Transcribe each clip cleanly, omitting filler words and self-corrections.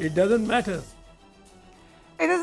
it doesn't matter. It is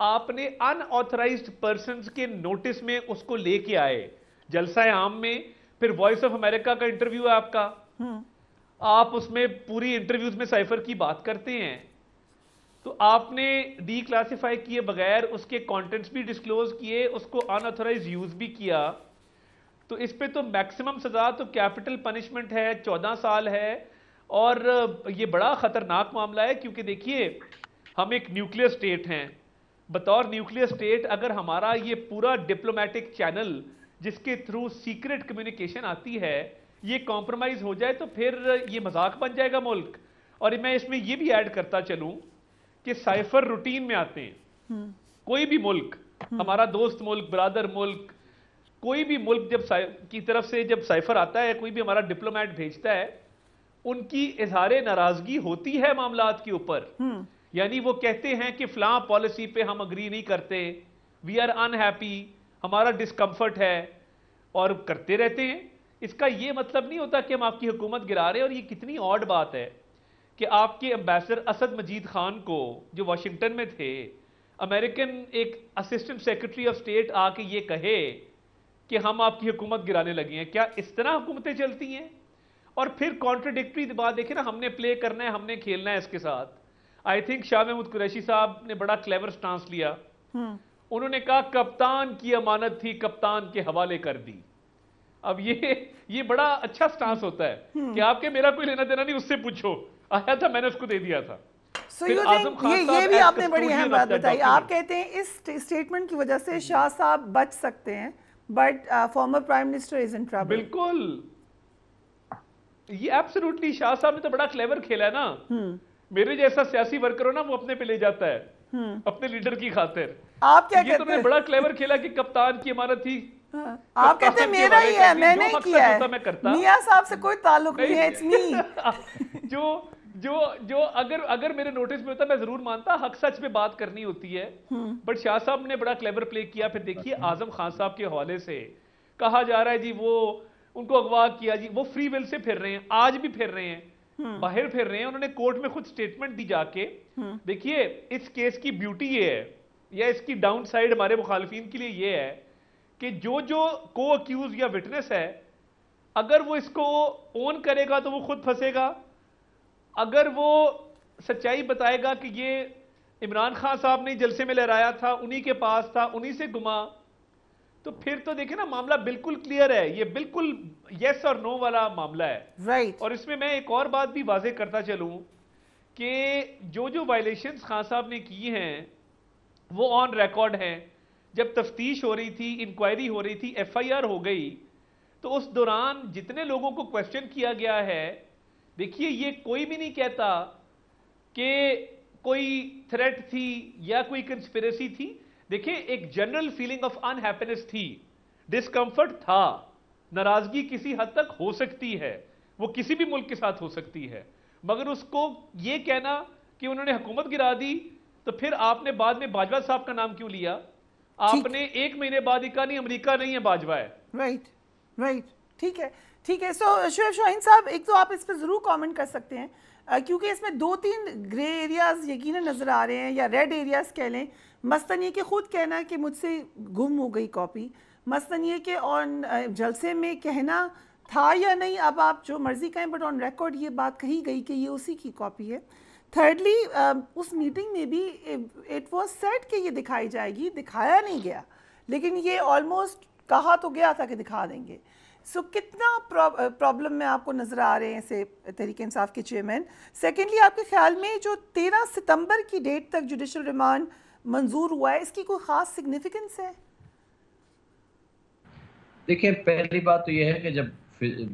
آپ نے ان authorised persons کے نوٹس میں اس کو لے کے آئے جلسہ عام میں، پھر وائس آف امریکہ کا انٹرویو ہے آپ کا، آپ اس میں پوری انٹرویوز میں سائفر کی بات کرتے ہیں، تو آپ نے ڈی کلاسیفائی کیے بغیر اس کے کانٹینٹس بھی ڈسکلوز کیے، اس کو ان آتھرائز یوز بھی کیا، تو اس پہ تو میکسیمم سزا تو کیپٹل پنشمنٹ ہے، 14 سال ہے، اور یہ بڑا خطرناک معاملہ ہے، کیونکہ دیکھیے ہم ایک نیوکلیئر سٹیٹ ہیں، بطور نیوکلیئر سٹیٹ اگر ہمارا یہ پورا ڈپلومیٹک چینل جس کے تھرو سیکرٹ کمیونیکیشن آتی ہے یہ کمپرومائز ہو جائے تو پھر یہ مذاق بن جائے گا ملک. اور میں اس میں یہ بھی ایڈ کرتا چلوں کہ سائفر روٹین میں آتے ہیں. کوئی بھی ملک، ہمارا دوست ملک، برادر ملک، کوئی بھی ملک جب کی طرف سے جب سائفر آتا ہے، کوئی بھی ہمارا ڈپلومیٹ بھیجتا ہے، ان کی اظہار ناراضگی ہوتی ہے معاملات کے اوپر. یعنی وہ کہتے ہیں کہ فلاں پالیسی پہ ہم اگری نہیں کرتے، وی آر ان ہیپی، ہمارا ڈسکمفرٹ ہے، اور کرتے رہتے ہیں. اس کا یہ مطلب نہیں ہوتا کہ ہم آپ کی حکومت گرا رہے ہیں. اور یہ کتنی آڈ بات ہے کہ آپ کے امبیسڈر اسد مجید خان کو جو واشنگٹن میں تھے، امریکن ایک اسسٹنٹ سیکرٹری آف اسٹیٹ آ کے یہ کہے کہ ہم آپ کی حکومت گرانے لگے ہیں. کیا اس طرح حکومتیں چلتی ہیں؟ اور پھر کانٹرڈکٹری بات دیکھیں نا، ہم نے پلے کرنا ہے، ہم نے کھیلنا ہے اس کے ساتھ. آئی تھنک شاہ محمود قریشی صاحب نے بڑا کلیور سٹانس لیا. انہوں نے کہا کپتان کی امانت تھی، کپتان کے حوالے کر دی. اب یہ بڑا اچھا سٹانس ہوتا ہے کہ آپ کے میرا کوئی لینا دینا نہیں، اس سے پوچھو. آیا تھا میں نے اس کو دے دیا تھا. یہ بھی آپ نے بڑی اہم بات بتائی. آپ کہتے ہیں اس اسٹیٹمنٹ کی وجہ سے شاہ صاحب بچ سکتے ہیں، but former prime minister is in trouble. بالکل، یہ ایبسولوٹلی شاہ صاحب نے تو بڑا کلیور کھیلا ہے نا. میرے جیسا سیاسی ورکر ہو نا، وہ اپنے پہ لے جاتا ہے اپنے لیڈر کی خاطر. آپ کیا یہ تو نے بڑا کلیور کھیلا کہ کپتان کی امانت تھی. آپ کہتے ہیں میرا ہی ہے، میں نہیں کیا ہے، میاں صاحب سے کوئی تعلق نہیں ہے، اٹس می. جو اگر میرے نوٹس میں ہوتا میں ضرور مانتا، حق سچ پہ بات کرنی ہوتی ہے. بٹ شاہ صاحب نے بڑا کلیور پلے کیا. پھر دیکھیے اعظم خان صاحب کے حوالے سے کہا جا رہا ہے جی وہ ان کو اغوا کیا، جی وہ فری ول سے پھر رہے ہیں، آج بھی پھر رہے ہیں، باہر پھر رہے ہیں. انہوں نے کورٹ میں خود سٹیٹمنٹ دی جا کے. دیکھیے اس کیس کی بیوٹی یہ ہے، یا اس کی ڈاؤن سائیڈ ہمارے مخالفین کے لیے یہ ہے کہ جو کو اکیوز یا وٹنس ہے، اگر وہ اس کو اون کرے گا تو وہ خود پھنسے گا. اگر وہ سچائی بتائے گا کہ یہ عمران خان صاحب نے جلسے میں لہرایا تھا، انہی کے پاس تھا، انہی سے گما، تو پھر تو دیکھیں نا معاملہ بالکل کلیئر ہے. یہ بالکل یس اور نو والا معاملہ ہے. رائٹ. اور اس میں میں ایک اور بات بھی واضح کرتا چلوں کہ جو وائلیشنز خان صاحب نے کی ہیں وہ آن ریکارڈ ہیں. جب تفتیش ہو رہی تھی، انکوائری ہو رہی تھی، ایف آئی آر ہو گئی، تو اس دوران جتنے لوگوں کو کویسچن کیا گیا ہے، دیکھیے یہ کوئی بھی نہیں کہتا کہ کوئی تھریٹ تھی یا کوئی کنسپیریسی تھی. دیکھیں ایک general feeling of in happiness تھی، ڈسکمفرٹ تھا، ناراضگی کسی حد تک ہو سکتی ہے، وہ کسی بھی ملک کے ساتھ ہو سکتی ہے. مگر اس کو یہ کہنا کہ انہوں نے حکومت گرا دی، تو پھر آپ نے بعد میں باجوہ صاحب کا نام کیوں لیا؟ آپ نے ایک مہینے بعد ہی کہا نہیں امریکہ نہیں ہے، باجوہ ہے. رائٹ. ٹھیک ہے. سو شعیب شاہین صاحب، ایک تو آپ اس پہ ضرور کامنٹ کر سکتے ہیں کیونکہ اس میں 2-3 گرے ایریاز یقیناً نظر آ رہے ہیں، یا ریڈ ایریاز کہہ لیں. مثلاً یہ کہ خود کہنا کہ مجھ سے گم ہو گئی کاپی، مثلاً یہ کہ آن جلسے میں کہنا تھا یا نہیں، اب آپ جو مرضی کہیں، بٹ آن ریکارڈ یہ بات کہی گئی کہ یہ اسی کی کاپی ہے. تھرڈلی اس میٹنگ میں بھی اٹ واز سیڈ کہ یہ دکھائی جائے گی، دکھایا نہیں گیا، لیکن یہ آلموسٹ کہا تو گیا تھا کہ دکھا دیں گے. سو کتنا پرابلم میں آپ کو نظر آ رہے ہیں سے تحریک انصاف کے چیئرمین. سیکنڈلی آپ کے خیال میں جو 13 ستمبر کی ڈیٹ تک جوڈیشل ریمانڈ منظور ہوا ہے، اس کی کوئی خاص سگنیفیکنس ہے؟ دیکھیں پہلی بات تو یہ ہے کہ جب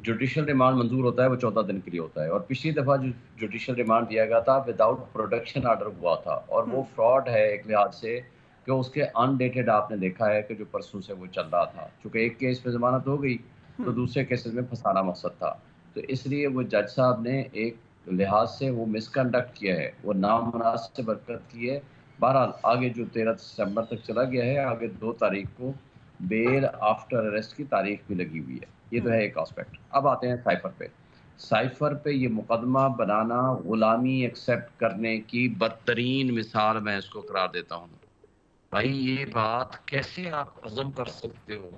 جوڈیشل ریمانڈ منظور ہوتا ہے وہ 14 دن کے لیے ہوتا ہے، اور پچھلی دفعہ جو جوڈیشل ریمانڈ دیا گیا تھا وداؤٹ پروڈکشن آرڈر ہوا تھا، اور وہ فراڈ ہے ایک لحاظ سے کہ اس کے ان ڈیٹڈ آپ نے دیکھا ہے کہ جو پرسوں سے وہ چل رہا تھا. چونکہ ایک کیس پہ ضمانت ہو گئی تو دوسرے کیسز میں پھنسانا مقصد تھا، تو اس لیے وہ جج صاحب نے ایک لحاظ سے وہ مس کنڈکٹ کیا ہے، وہ نامناسب حرکت کی ہے. بہرحال آگے جو 13 ستمبر تک چلا گیا ہے، آگے 2 تاریخ کو بیل آفٹر اریسٹ کی تاریخ بھی لگی ہوئی ہے. یہ تو ہے ایک آسپیکٹ. اب آتے ہیں سائفر پہ یہ مقدمہ بنانا غلامی ایکسیپٹ کرنے کی بدترین مثال میں اس کو قرار دیتا ہوں. بھائی یہ بات کیسے آپ عزم کر سکتے ہو؟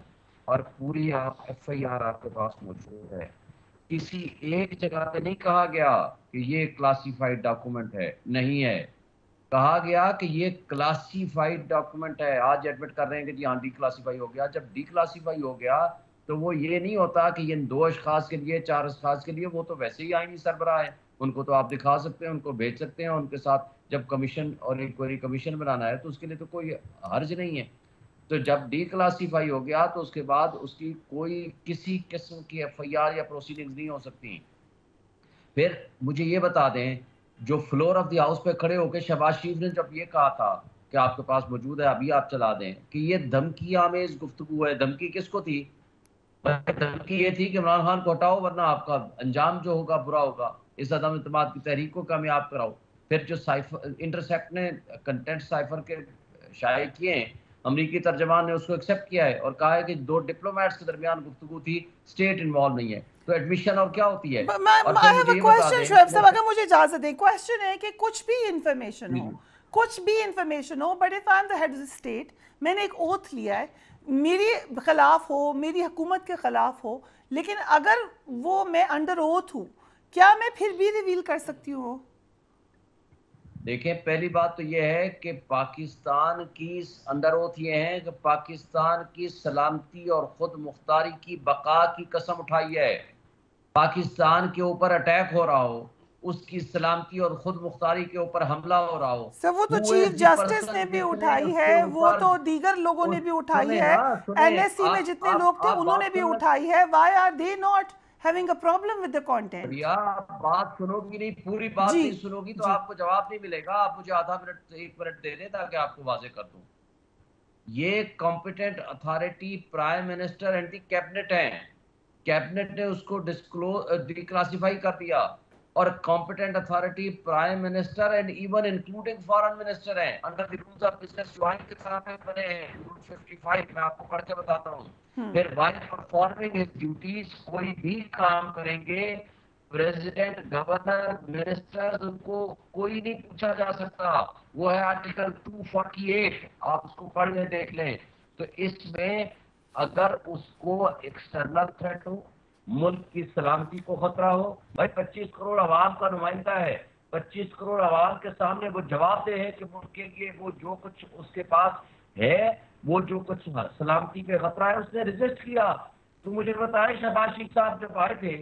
اور پوری آپ ایف آئی آر آپ کے پاس موجود ہے، کسی ایک جگہ پہ نہیں کہا گیا کہ یہ کلاسیفائڈ ڈاکومنٹ ہے، نہیں ہے، کہا گیا کہ یہ کلاسیفائڈ ڈاکومنٹ ہے. آج ایڈمٹ کر رہے ہیں کہ جی ہاں ڈی کلاسیفائی ہو گیا. جب ڈی کلاسیفائی ہو گیا تو وہ یہ نہیں ہوتا کہ یہ 2 اشخاص کے لیے 4 اشخاص کے لیے، وہ تو ویسے ہی آئینی سربراہ ہیں، ان کو تو آپ دکھا سکتے ہیں، ان کو بھیج سکتے ہیں، ان کے ساتھ جب کمیشن اور انکوائری کمیشن بنانا ہے تو اس کے لیے تو کوئی حرج نہیں ہے. تو جب ڈی کلاسیفائی ہو گیا تو اس کے بعد اس کی کوئی کسی قسم کی ایف آئی آر یا پروسیڈنگز نہیں ہو سکتی. پھر مجھے یہ بتا دیں، جو فلور آف دی ہاؤس پہ کھڑے ہو کے شہباز شریف نے جب یہ کہا تھا کہ آپ کے پاس موجود ہے ابھی آپ چلا دیں، کہ یہ دھمکی آمیز گفتگو ہے، دھمکی کس کو تھی؟ دھمکی یہ تھی کہ عمران خان کو ہٹاؤ ورنہ آپ کا انجام جو ہوگا برا ہوگا، اس عدم اعتماد کی تحریک کو کامیاب کراؤ. پھر جو انٹرسیپٹ نے کنٹینٹ سائفر کے شائع کیے ہیں، امریکی ترجمان نے اس کو ایکسیپٹ کیا ہے اور کہا ہے کہ 2 ڈپلومیٹس کے درمیان گفتگو تھی، اسٹیٹ انوالو نہیں ہے. تو ایڈمیشن اور کیا ہوتی ہے؟ اور پھر مجھے یہ بتا دیں، شعیب صاحب اگر مجھے اجازت دیں، کوشچن ہے کہ کچھ بھی انفارمیشن ہو but if I am the head of the state, میں نے ایک اوتھ لیا ہے، میری خلاف ہو، میری حکومت کے خلاف ہو، لیکن اگر وہ میں انڈر اوتھ ہوں، کیا میں پھر بھی ریویل کر سکتی ہوں؟ دیکھیں پہلی بات تو یہ ہے کہ پاکستان کی انڈر اوتھ یہ ہے کہ پاکستان کی سلامتی اور خود مختاری کی بقا کی قسم اٹھائی ہے. پاکستان کے اوپر اٹیک ہو رہا ہو، اس کی سلامتی اور خود مختاری کے اوپر حملہ ہو رہا ہو، سر وہ تو چیف جسٹس نے بھی اٹھائی ہے، وہ تو دیگر لوگوں نے بھی اٹھائی ہے، این ایس سی میں جتنے لوگ تھے انہوں نے بھی اٹھائی ہے. Why are they not having a problem with the content؟ آپ بات سنو گی نہیں، پوری بات نہیں سنو گی تو آپ کو جواب نہیں ملے گا. آپ مجھے آدھا منٹ 1 منٹ دے دیں تاکہ آپ کو واضح کر دوں. یہ competent authority prime minister and the cabinet ہیں. کیبنٹ نے اس کو ڈی کلاسیفائی کر دیا، اور competent authority prime minister and even including foreign minister ہیں. Under the rules of business جو آئین کے ساتھ بنے ہیں، رول 55 میں آپ کو پڑھ کے بتاتا ہوں. پھر while performing his duties کوئی بھی کام کریں گے، پریزیڈنٹ، گورنر، منسٹر، ان کو کوئی نہیں پوچھا جا سکتا. وہ ہے آرٹیکل 248، آپ اس کو پڑھ لیں دیکھ لیں. تو اس میں اگر اس کو ایکسٹرنل تھریٹ ہو، ملک کی سلامتی کو خطرہ ہو، بھائی 25 کروڑ عوام کا نمائندہ ہے، 25 کروڑ عوام کے سامنے وہ جواب دہ ہے کہ ملک کے لیے وہ جو کچھ اس کے پاس ہے، وہ جو کچھ سلامتی پہ خطرہ ہے، اس نے ریزسٹ کیا. تو مجھے بتائیں شہباز شریف صاحب جب آئے تھے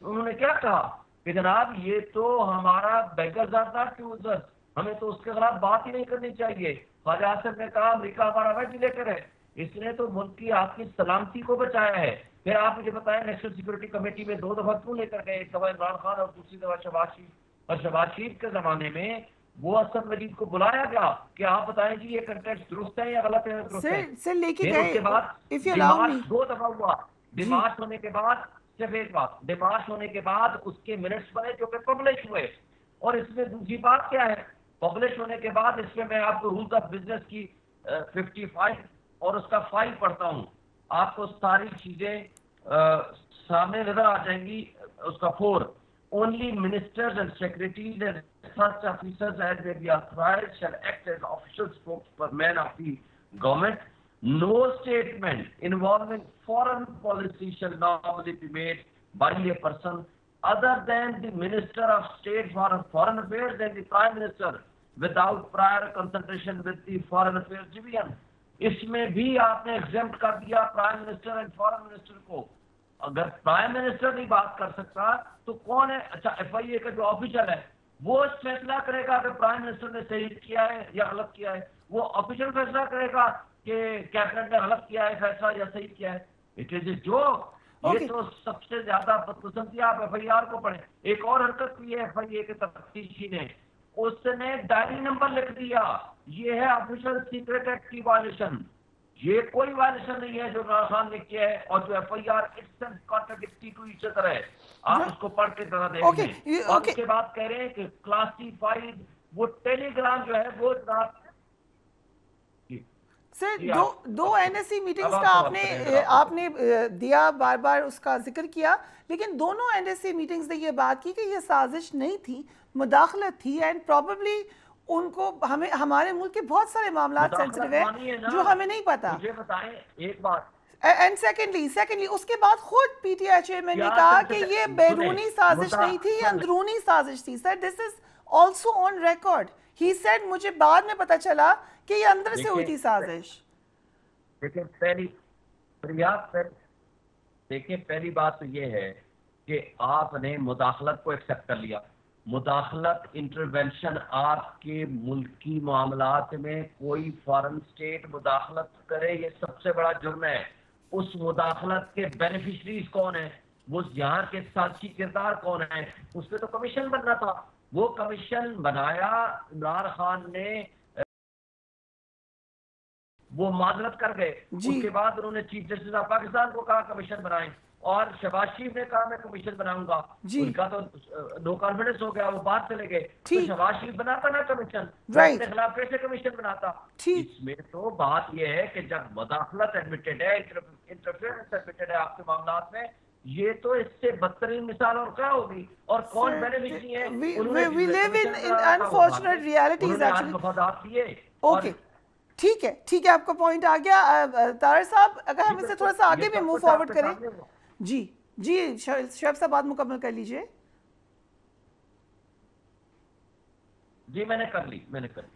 انہوں نے کیا کہا کہ جناب یہ تو ہمارا بیگرز آر ناٹ چوزرز، ہمیں تو اس کے خلاف بات ہی نہیں کرنی چاہیے. خواجہ آصف نے کہا امریکہ ہمارا ویٹیلیٹر ہے، اس نے تو ملک کی آپ کی سلامتی کو بچایا ہے. پھر آپ مجھے بتائیں نیشنل سیکورٹی کمیٹی میں 2 دفعہ کیوں لے کر گئے، ایک دفعہ عمران خان اور دوسری دفعہ شہباز شریف. اور شہباز شریف کے زمانے میں وہ اسد مجید کو بلایا گیا کہ آپ بتائیں جی یہ کنٹینٹ درست ہے یا غلط ہے. درست ہے. پھر اس کے بعد ڈیمارش 2 دفعہ ہوا. ڈیمارش ہونے کے بعد صرف ایک بات، ڈیمارش ہونے کے بعد اس کے منٹس بنے جو کہ پبلش ہوئے. اور اس میں دوسری بات کیا ہے، پبلش ہونے کے بعد اس میں آپ کو رولز آف بزنس کی 55 اور اس کا 5 پڑھتا ہوں، آپ کو ساری چیزیں سامنے نظر آ جائیں گی. اس کا 4، only ministers and secretaries and such officers as may be authorized shall act as official spokesmen of the government. No statement involving foreign policy shall normally be made by a person other than the Minister of State for Foreign Affairs and the Prime Minister without prior consultation with the Foreign Affairs Division. اس میں بھی آپ نے exempt کر دیا prime minister and foreign minister کو. اگر prime minister نہیں بات کر سکتا تو کون ہے؟ اچھا ایف آئی اے کا جو آفیشل ہے وہ فیصلہ کرے گا کہ پرائم منسٹر نے صحیح کیا ہے یا غلط کیا ہے. وہ آفیشل فیصلہ کرے گا کہ کیبنٹ نے غلط کیا ہے فیصلہ یا صحیح کیا ہے. It is a joke. یہ تو سب سے زیادہ بدقسمتی. آپ ایف آئی آر کو پڑھیں. ایک اور حرکت کی ہے ایف آئی اے کے تفتیشی نے، اس نے ڈائری نمبر لکھ دیا. یہ ہے آفیشل سیکرٹ ایکٹ کی وائلیشن. یہ کوئی وائلیشن نہیں ہے جو عمران خان نے کیا ہے اور جو F I R contradictory to each other ہے. آپ اس کو پڑھ کے ذرا دیکھ لیں. اور اس کے بعد کہہ رہے ہیں کہ کلاسیفائڈ وہ ٹیلی گرام جو ہے وہ سر 2 این ایس سی میٹنگز کا آپ نے دیا، بار بار اس کا ذکر کیا، لیکن دونوں این ایس سی میٹنگز نے یہ بات کی کہ یہ سازش نہیں تھی، مداخلت تھی، اینڈ پروبیبلی ان کو ہمیں ہمارے ملک کے بہت سارے معاملات سینسٹیو ہیں جو ہمیں نہیں پتا. مجھے بتائیں ایک بات. اینڈ سیکنڈلی اس کے بعد خود پی ٹی آئی چیئرمین نے کہا کہ یہ بیرونی سازش نہیں تھی, یہ اندرونی سازش تھی. Sir this is also on record. He said مجھے بعد میں پتا چلا کہ یہ اندر سے ہوئی تھی سازش. دیکھیں پہلی بات تو یہ ہے کہ آپ نے مداخلت کو ایکسیپٹ کر لیا. مداخلت انٹرونشن آپ کے ملکی معاملات میں کوئی فارن اسٹیٹ مداخلت کرے یہ سب سے بڑا جرم ہے. اس مداخلت کے بینیفیشریز کون ہیں, وہ یہاں کے سازشی کردار کون ہیں, اس پہ تو کمیشن بننا تھا. وہ کمیشن بنایا عمران خان نے, وہ معذرت کر گئے. اس کے بعد انہوں نے چیف جسٹس آف پاکستان کو کہا کمیشن بنائیں, اور شہباز شریف نے کہا میں کمیشن بناؤں گا. ان کا تو نو کانفیڈنس ہو گیا, وہ باہر چلے گئے. تو شہباز شریف بناتا نا کمیشن, اپنے خلاف کیسے کمیشن بناتا؟ اس میں تو بات یہ ہے کہ جب مداخلت ایڈمیٹڈ ہے, انٹرفیئرنس ایڈمیٹڈ ہے آپ کے معاملات میں, یہ تو اس سے بدترین مثال اور کیا ہوگی؟ اور کون بینیفیشری ہے؟ We live in unfortunate realities actually. مفادات دیے. اوکے ٹھیک ہے, آپ کا پوائنٹ آ گیا. طاہر صاحب اگر ہم اس سے تھوڑا سا آگے بھی موو فارورڈ کریں. جی شعیب صاحب بات مکمل کر لیجئے. جی میں نے کر لی.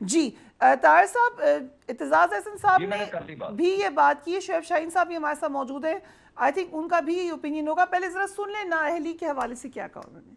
جی طاہر صاحب, اعتزاز احسن صاحب نے بھی یہ بات کی. شعیب شاہین صاحب بھی ہمارے ساتھ موجود ہے, آئی تھنک ان کا بھی یہ اوپینین ہوگا. پہلے ذرا سن لیں نااہلی کے حوالے سے کیا کہا انہوں نے.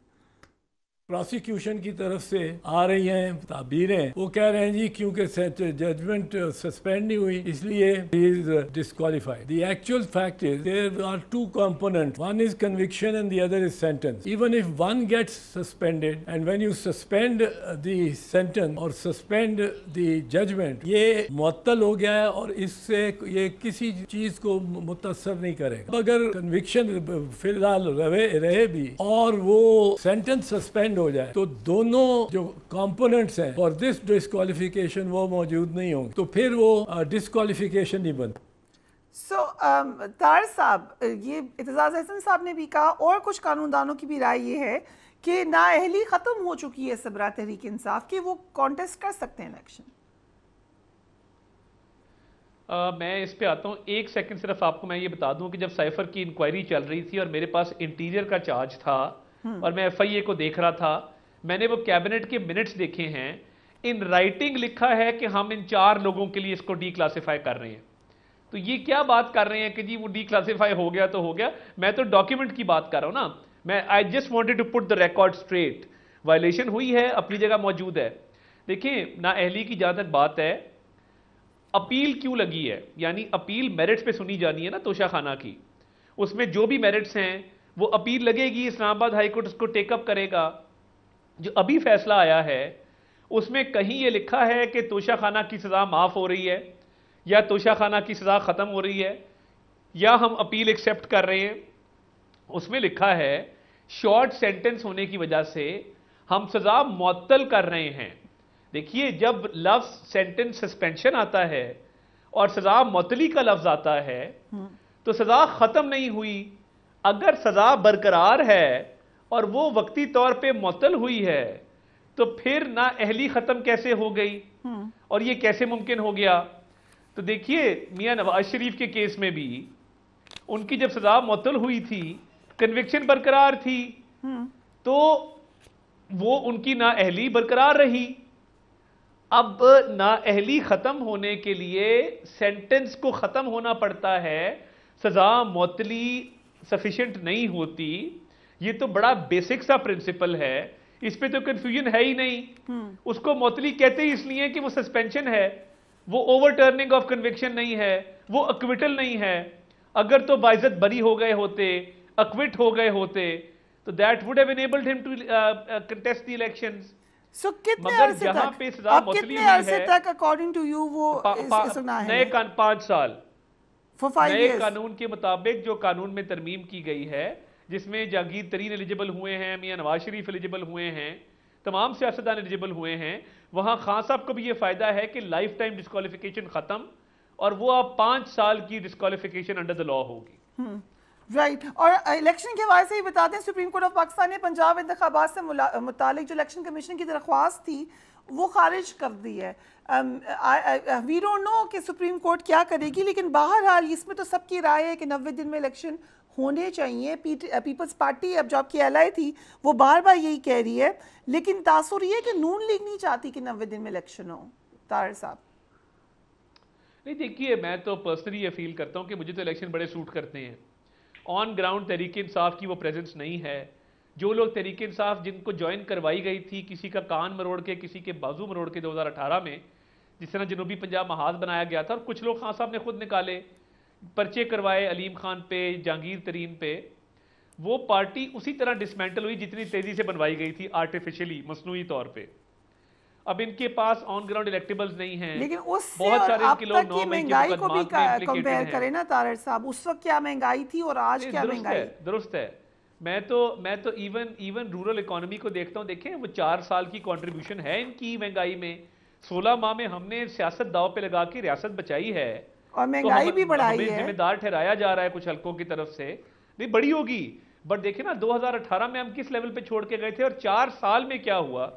پروسیکیوشن کی طرف سے آ رہی ہیں تعبیریں, وہ کہہ رہے ہیں جی کیونکہ ججمنٹ سسپینڈ نہیں ہوئی اس لیے he is disqualified. The actual fact is there are two components. One is conviction and the other is sentence. Even if one gets suspended, and when you suspend the sentence or suspend the judgment, یہ معطل ہو گیا ہے اور اس سے یہ کسی چیز کو متاثر نہیں کرے گا. اگر کنوکشن فی الحال رہے بھی اور وہ سینٹنس سسپینڈ ہو جائے تو دونوں جو کمپوننٹس ہیں فار دس ڈسکوالیفیکیشن وہ موجود نہیں ہوں گے, تو پھر وہ ڈسکوالیفیکیشن نہیں بنتی. سو طاہر صاحب, یہ اعتزاز احسن صاحب نے بھی کہا اور کچھ قانون دانوں کی بھی رائے یہ ہے کہ نااہلی ختم ہو چکی ہے صبرا تحریک انصاف کی, وہ کانٹیسٹ کر سکتے ہیں الیکشن. میں اس پہ آتا ہوں. ایک سیکنڈ صرف آپ کو میں یہ بتا دوں کہ جب سائفر کی انکوائری چل رہی تھی اور میرے پاس انٹیریئر کا چارج تھا اور میں ایف آئی اے کو دیکھ رہا تھا, میں نے وہ کیبنٹ کے منٹس دیکھے ہیں. ان رائٹنگ لکھا ہے کہ ہم ان 4 لوگوں کے لیے اس کو ڈی کلاسیفائی کر رہے ہیں. تو یہ کیا بات کر رہے ہیں کہ جی وہ ڈی کلاسیفائی ہو گیا تو ہو گیا. میں تو ڈاکیومنٹ کی بات کر رہا ہوں نا. میں I just wanted to put the record straight. Violation ہوئی ہے, اپنی جگہ موجود ہے. دیکھیں نااہلی کی جہاں تک بات ہے, اپیل کیوں لگی ہے, یعنی اپیل میرٹس پہ سنی جانی ہے نا توشہ خانہ کی. اس میں جو بھی میرٹس ہیں وہ اپیل لگے گی, اسلام آباد ہائی کورٹ اس کو ٹیک اپ کرے گا. جو ابھی فیصلہ آیا ہے اس میں کہیں یہ لکھا ہے کہ توشہ خانہ کی سزا معاف ہو رہی ہے یا توشہ خانہ کی سزا ختم ہو رہی ہے یا ہم اپیل ایکسیپٹ کر رہے ہیں. اس میں لکھا ہے شارٹ سینٹنس ہونے کی وجہ سے ہم سزا معطل کر رہے ہیں. دیکھیے جب لفظ سینٹنس سسپینشن آتا ہے اور سزا معطلی کا لفظ آتا ہے تو سزا ختم نہیں ہوئی. اگر سزا برقرار ہے اور وہ وقتی طور پہ معطل ہوئی ہے تو پھر نااہلی ختم کیسے ہو گئی اور یہ کیسے ممکن ہو گیا؟ تو دیکھیے میاں نواز شریف کے کیس میں بھی ان کی جب سزا معطل ہوئی تھی, کنوکشن برقرار تھی, تو وہ ان کی نااہلی برقرار رہی. اب نااہلی ختم ہونے کے لیے سینٹنس کو ختم ہونا پڑتا ہے, سزا معطلی سفیشنٹ نہیں ہوتی. یہ تو بڑا بیسک سا پرنسپل ہے, اس پہ تو کنفیوژن ہے ہی نہیں. اس کو معطلی کہتے ہی اس لیے کہ وہ سسپینشن ہے, وہ اوور ٹرننگ آف کنوکشن نہیں ہے, وہ اکویٹل نہیں ہے. اگر تو باعزت بری ہو گئے ہوتے, اکوٹ ہو گئے ہوتے, تو دیٹ وڈ ہیو انیبلڈ ہم ٹو کنٹیسٹ دی الیکشنز. سو کتنے عرصے تک اکارڈنگ ٹو یو وہ نئے 5 سال نئے قانون کے مطابق جو قانون میں ترمیم کی گئی ہے, جس میں جہانگیر ترین ایلیجیبل ہوئے ہیں, میاں نواز شریف ایلیجیبل ہوئے ہیں, تمام سیاستدان ایلیجیبل ہوئے ہیں. وہاں خان صاحب کو بھی یہ فائدہ ہے کہ لائف ٹائم ڈسکوالیفیکیشن ختم, اور وہ اب 5 سال کی ڈسکوالیفیکیشن انڈر دا لا ہوگی. رائٹ. اور الیکشن کے حوالے سے ہی بتاتے ہیں سپریم کورٹ آف پاکستان نے پنجاب انتخابات سے متعلق جو الیکشن کمیشن کی درخواست تھی وہ خارج کر دی ہے. وی ڈونٹ نو کہ سپریم کورٹ کیا کرے گی, لیکن بہرحال اس میں تو سب کی رائے ہے کہ 90 دن میں الیکشن ہونے چاہیے. پیپلز پارٹی اب جو آپ کی ایل آئی تھی وہ بار بار یہی کہہ رہی ہے, لیکن تاثر یہ ہے کہ نون لیگ نہیں چاہتی کہ 90 دن میں الیکشن ہو. طاہر صاحب نہیں دیکھیے, میں تو پرسنلی یہ فیل کرتا ہوں کہ مجھے تو الیکشن بڑے سوٹ کرتے ہیں. آن گراؤنڈ تحریک انصاف کی وہ پریزنس نہیں ہے. جو لوگ تحریک انصاف جن کو جوائن کروائی گئی تھی, کسی کا کان مروڑ کے کسی کے بازو مروڑ کے 2018 میں, جس طرح جنوبی پنجاب محاذ بنایا گیا تھا, اور کچھ لوگ خان صاحب نے خود نکالے, پرچے کروائے علیم خان پہ, جہانگیر ترین پہ, وہ پارٹی اسی طرح ڈسمینٹل ہوئی جتنی تیزی سے بنوائی گئی تھی آرٹیفیشلی, مصنوعی طور پہ. اب ان کے پاس آن گراؤنڈ الیکٹیبلز نہیں ہیں, لیکن اس سے بہت سارے ان کے لوگ کی مہنگائی کو بھی کمپیئر کریں نا طاہر صاحب, اس وقت کیا مہنگائی تھی اور آج کیا مہنگائی. درست ہے. میں تو ایون رورل اکانومی کو دیکھتا ہوں. دیکھیں وہ 4 سال کی کنٹریبیوشن ہے ان کی مہنگائی میں. 16 ماہ میں ہم نے سیاست داؤ پہ لگا کے ریاست بچائی ہے, اور مہنگائی بھی بڑھائی ہے. ذمہ دار ٹھہرایا جا رہا ہے کچھ حلقوں کی طرف سے. نہیں بڑی ہوگی, بٹ دیکھیں نا 2018 میں ہم کس لیول پہ چھوڑ کے گئے تھے, اور 4 سال میں کیا ہوا.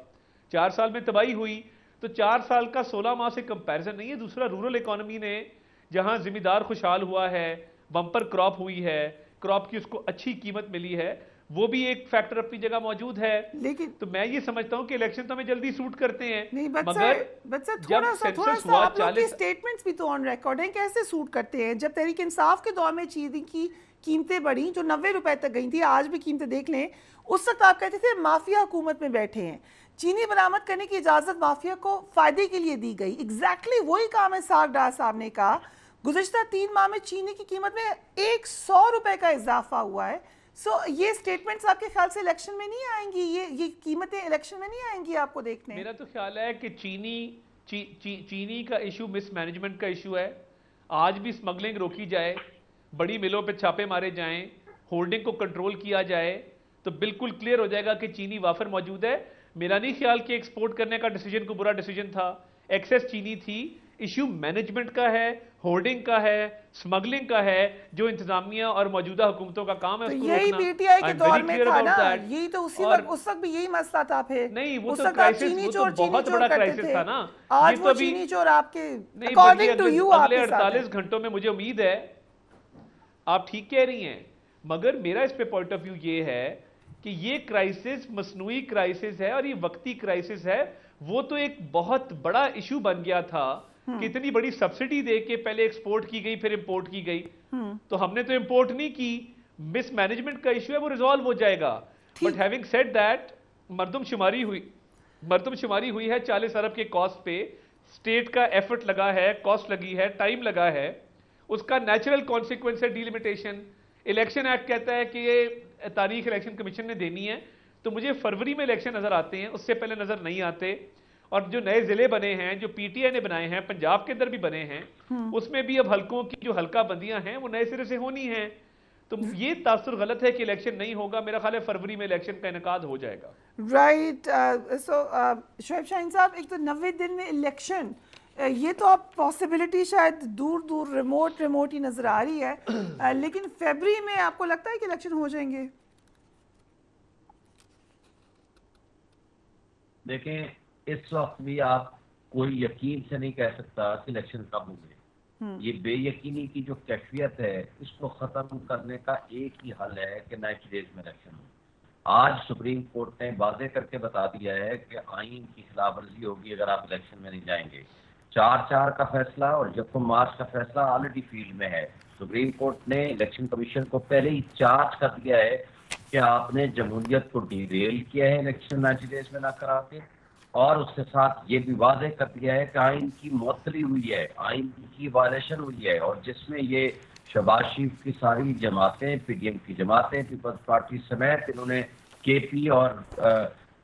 4 سال میں تباہی ہوئی. تو 4 سال کا 16 ماہ سے کمپیریزن نہیں ہے. دوسرا رورل اکانومی نے جہاں ذمہ دار خوشحال ہوا ہے, بمپر کراپ ہوئی ہے, کراپ کی اس کو اچھی قیمت ملی ہے, وہ بھی ایک فیکٹر اپنی جگہ موجود ہے. لیکن تو میں یہ سمجھتا ہوں کہ الیکشن تو ہمیں جلدی سوٹ کرتے ہیں, مگر تھوڑا سا آپ لوگ کے سٹیٹمنٹس بھی تو آن ریکارڈ ہیں, کیسے سوٹ کرتے ہیں. جب تحریک انصاف کے دور میں چینی کی قیمتیں بڑھیں جو 90 روپے تک گئی تھی, آج بھی قیمتیں دیکھ لیں, اس وقت آپ کہتے تھے مافیا حکومت میں بیٹھے ہیں. چینی برآمد کرنے کی اجازت مافیا کو فائدے کے لیے دی گئی. ایگزیکٹلی وہی کام ہے اسحاق ڈار صاحب نے کہا. گزشتہ 3 ماہ میں چینی کی قیمت میں 100 روپے کا اضافہ ہوا ہے. سو یہ سٹیٹمنٹس آپ کے خیال سے الیکشن میں نہیں آئیں گی, یہ قیمتیں الیکشن میں نہیں آئیں گی آپ کو دیکھنے. میرا تو خیال ہے کہ چینی کا ایشو مس مینجمنٹ کا ایشو ہے. آج بھی اسمگلنگ روکی جائے, بڑی ملوں پہ چھاپے مارے جائیں, ہولڈنگ کو کنٹرول کیا جائے, تو بالکل کلیئر ہو جائے گا کہ چینی وافر موجود ہے. میرا نہیں خیال کہ ایکسپورٹ کرنے کا ڈیسیجن کو برا ڈیسیجن تھا. ایکسیس چینی تھی. ایشو مینجمنٹ کا ہے, ہولڈنگ کا ہے, سمگلنگ کا ہے, جو انتظامیہ اور موجودہ حکومتوں کا کام ہے. یہی پی ٹی آئی کے دور میں تھا نا, یہی تو اسی وقت, اس وقت بھی یہی مسئلہ تھا. پھر نہیں, وہ تو کرائسس, وہ تو بہت بڑا کرائسس تھا نا. آج وہ چینی چور آپ کے اکارڈنگ ٹو یو آپ کے ساتھ ہے. 48 گھنٹوں میں مجھے امید ہے, آپ ٹھیک کہہ رہی ہیں, مگر میرا اس پہ پوائنٹ آف ویو یہ ہے کہ یہ کرائسس مصنوعی کرائسس ہے اور یہ وقتی کرائسس ہے. وہ تو ایک بہت بڑا ایشو بن گیا تھا کہ اتنی بڑی سبسڈی دے کے پہلے ایکسپورٹ کی گئی, پھر امپورٹ کی گئی. تو ہم نے تو امپورٹ نہیں کی. مس مینجمنٹ کا ایشو ہے, وہ ریزالو ہو جائے گا. بٹ ہیونگ سیڈ دیٹ, مردم شماری ہوئی ہے 40 ارب کے کاسٹ پہ. اسٹیٹ کا ایفرٹ لگا ہے, کاسٹ لگی ہے, ٹائم لگا ہے. اس کا نیچرل کانسیکوینس ہے ڈیلیمیٹیشن. الیکشن ایکٹ کہتا ہے کہ یہ تاریخ الیکشن کمیشن نے دینی ہے, تو مجھے فروری میں الیکشن نظر آتے ہیں, اس سے پہلے نظر نہیں آتے. اور جو نئے ضلع بنے ہیں, جو پی ٹی آئی نے بنائے ہیں, پنجاب کے اندر بھی بنے ہیں, اس میں بھی اب حلقوں کی جو حلقہ بندیاں ہیں وہ نئے سرے سے ہونی ہیں. تو یہ تاثر غلط ہے کہ الیکشن نہیں ہوگا. میرا خیال ہے فروری میں الیکشن کا انعقاد ہو جائے گا. رائٹ. سو شعیب شاہین صاحب, ایک تو 90 دن میں الیکشن, یہ تو اب پاسبلٹی شاید دور ریموٹ ہی نظر آ رہی ہے, لیکن فیبری میں آپ کو لگتا ہے کہ الیکشن ہو جائیں گے؟ دیکھیں, اس وقت بھی آپ کوئی یقین سے نہیں کہہ سکتا کہ الیکشن کب ہوں گے. یہ بے یقینی کی جو کیفیت ہے, اس کو ختم کرنے کا ایک ہی حل ہے کہ 90 ڈیز میں الیکشن ہو. آج سپریم کورٹ نے واضح کر کے بتا دیا ہے کہ آئین کی خلاف ورزی ہوگی اگر آپ الیکشن میں نہیں جائیں گے. 4/4 کا فیصلہ اور یکم مارچ کا فیصلہ آلریڈی فیلڈ میں ہے. سپریم کورٹ نے الیکشن کمیشن کو پہلے ہی چارج کر دیا ہے کہ آپ نے جمہوریت کو ڈیریل کیا ہے الیکشن 90 ڈیز میں نہ کرا کے, اور اس کے ساتھ یہ بھی واضح کر دیا ہے کہ آئین کی معطلی ہوئی ہے, آئین کی وائلیشن ہوئی ہے, اور جس میں یہ شہباز شریف کی ساری جماعتیں, پی ڈی ایم کی جماعتیں, پیپلز پارٹی سمیت, انہوں نے کے پی اور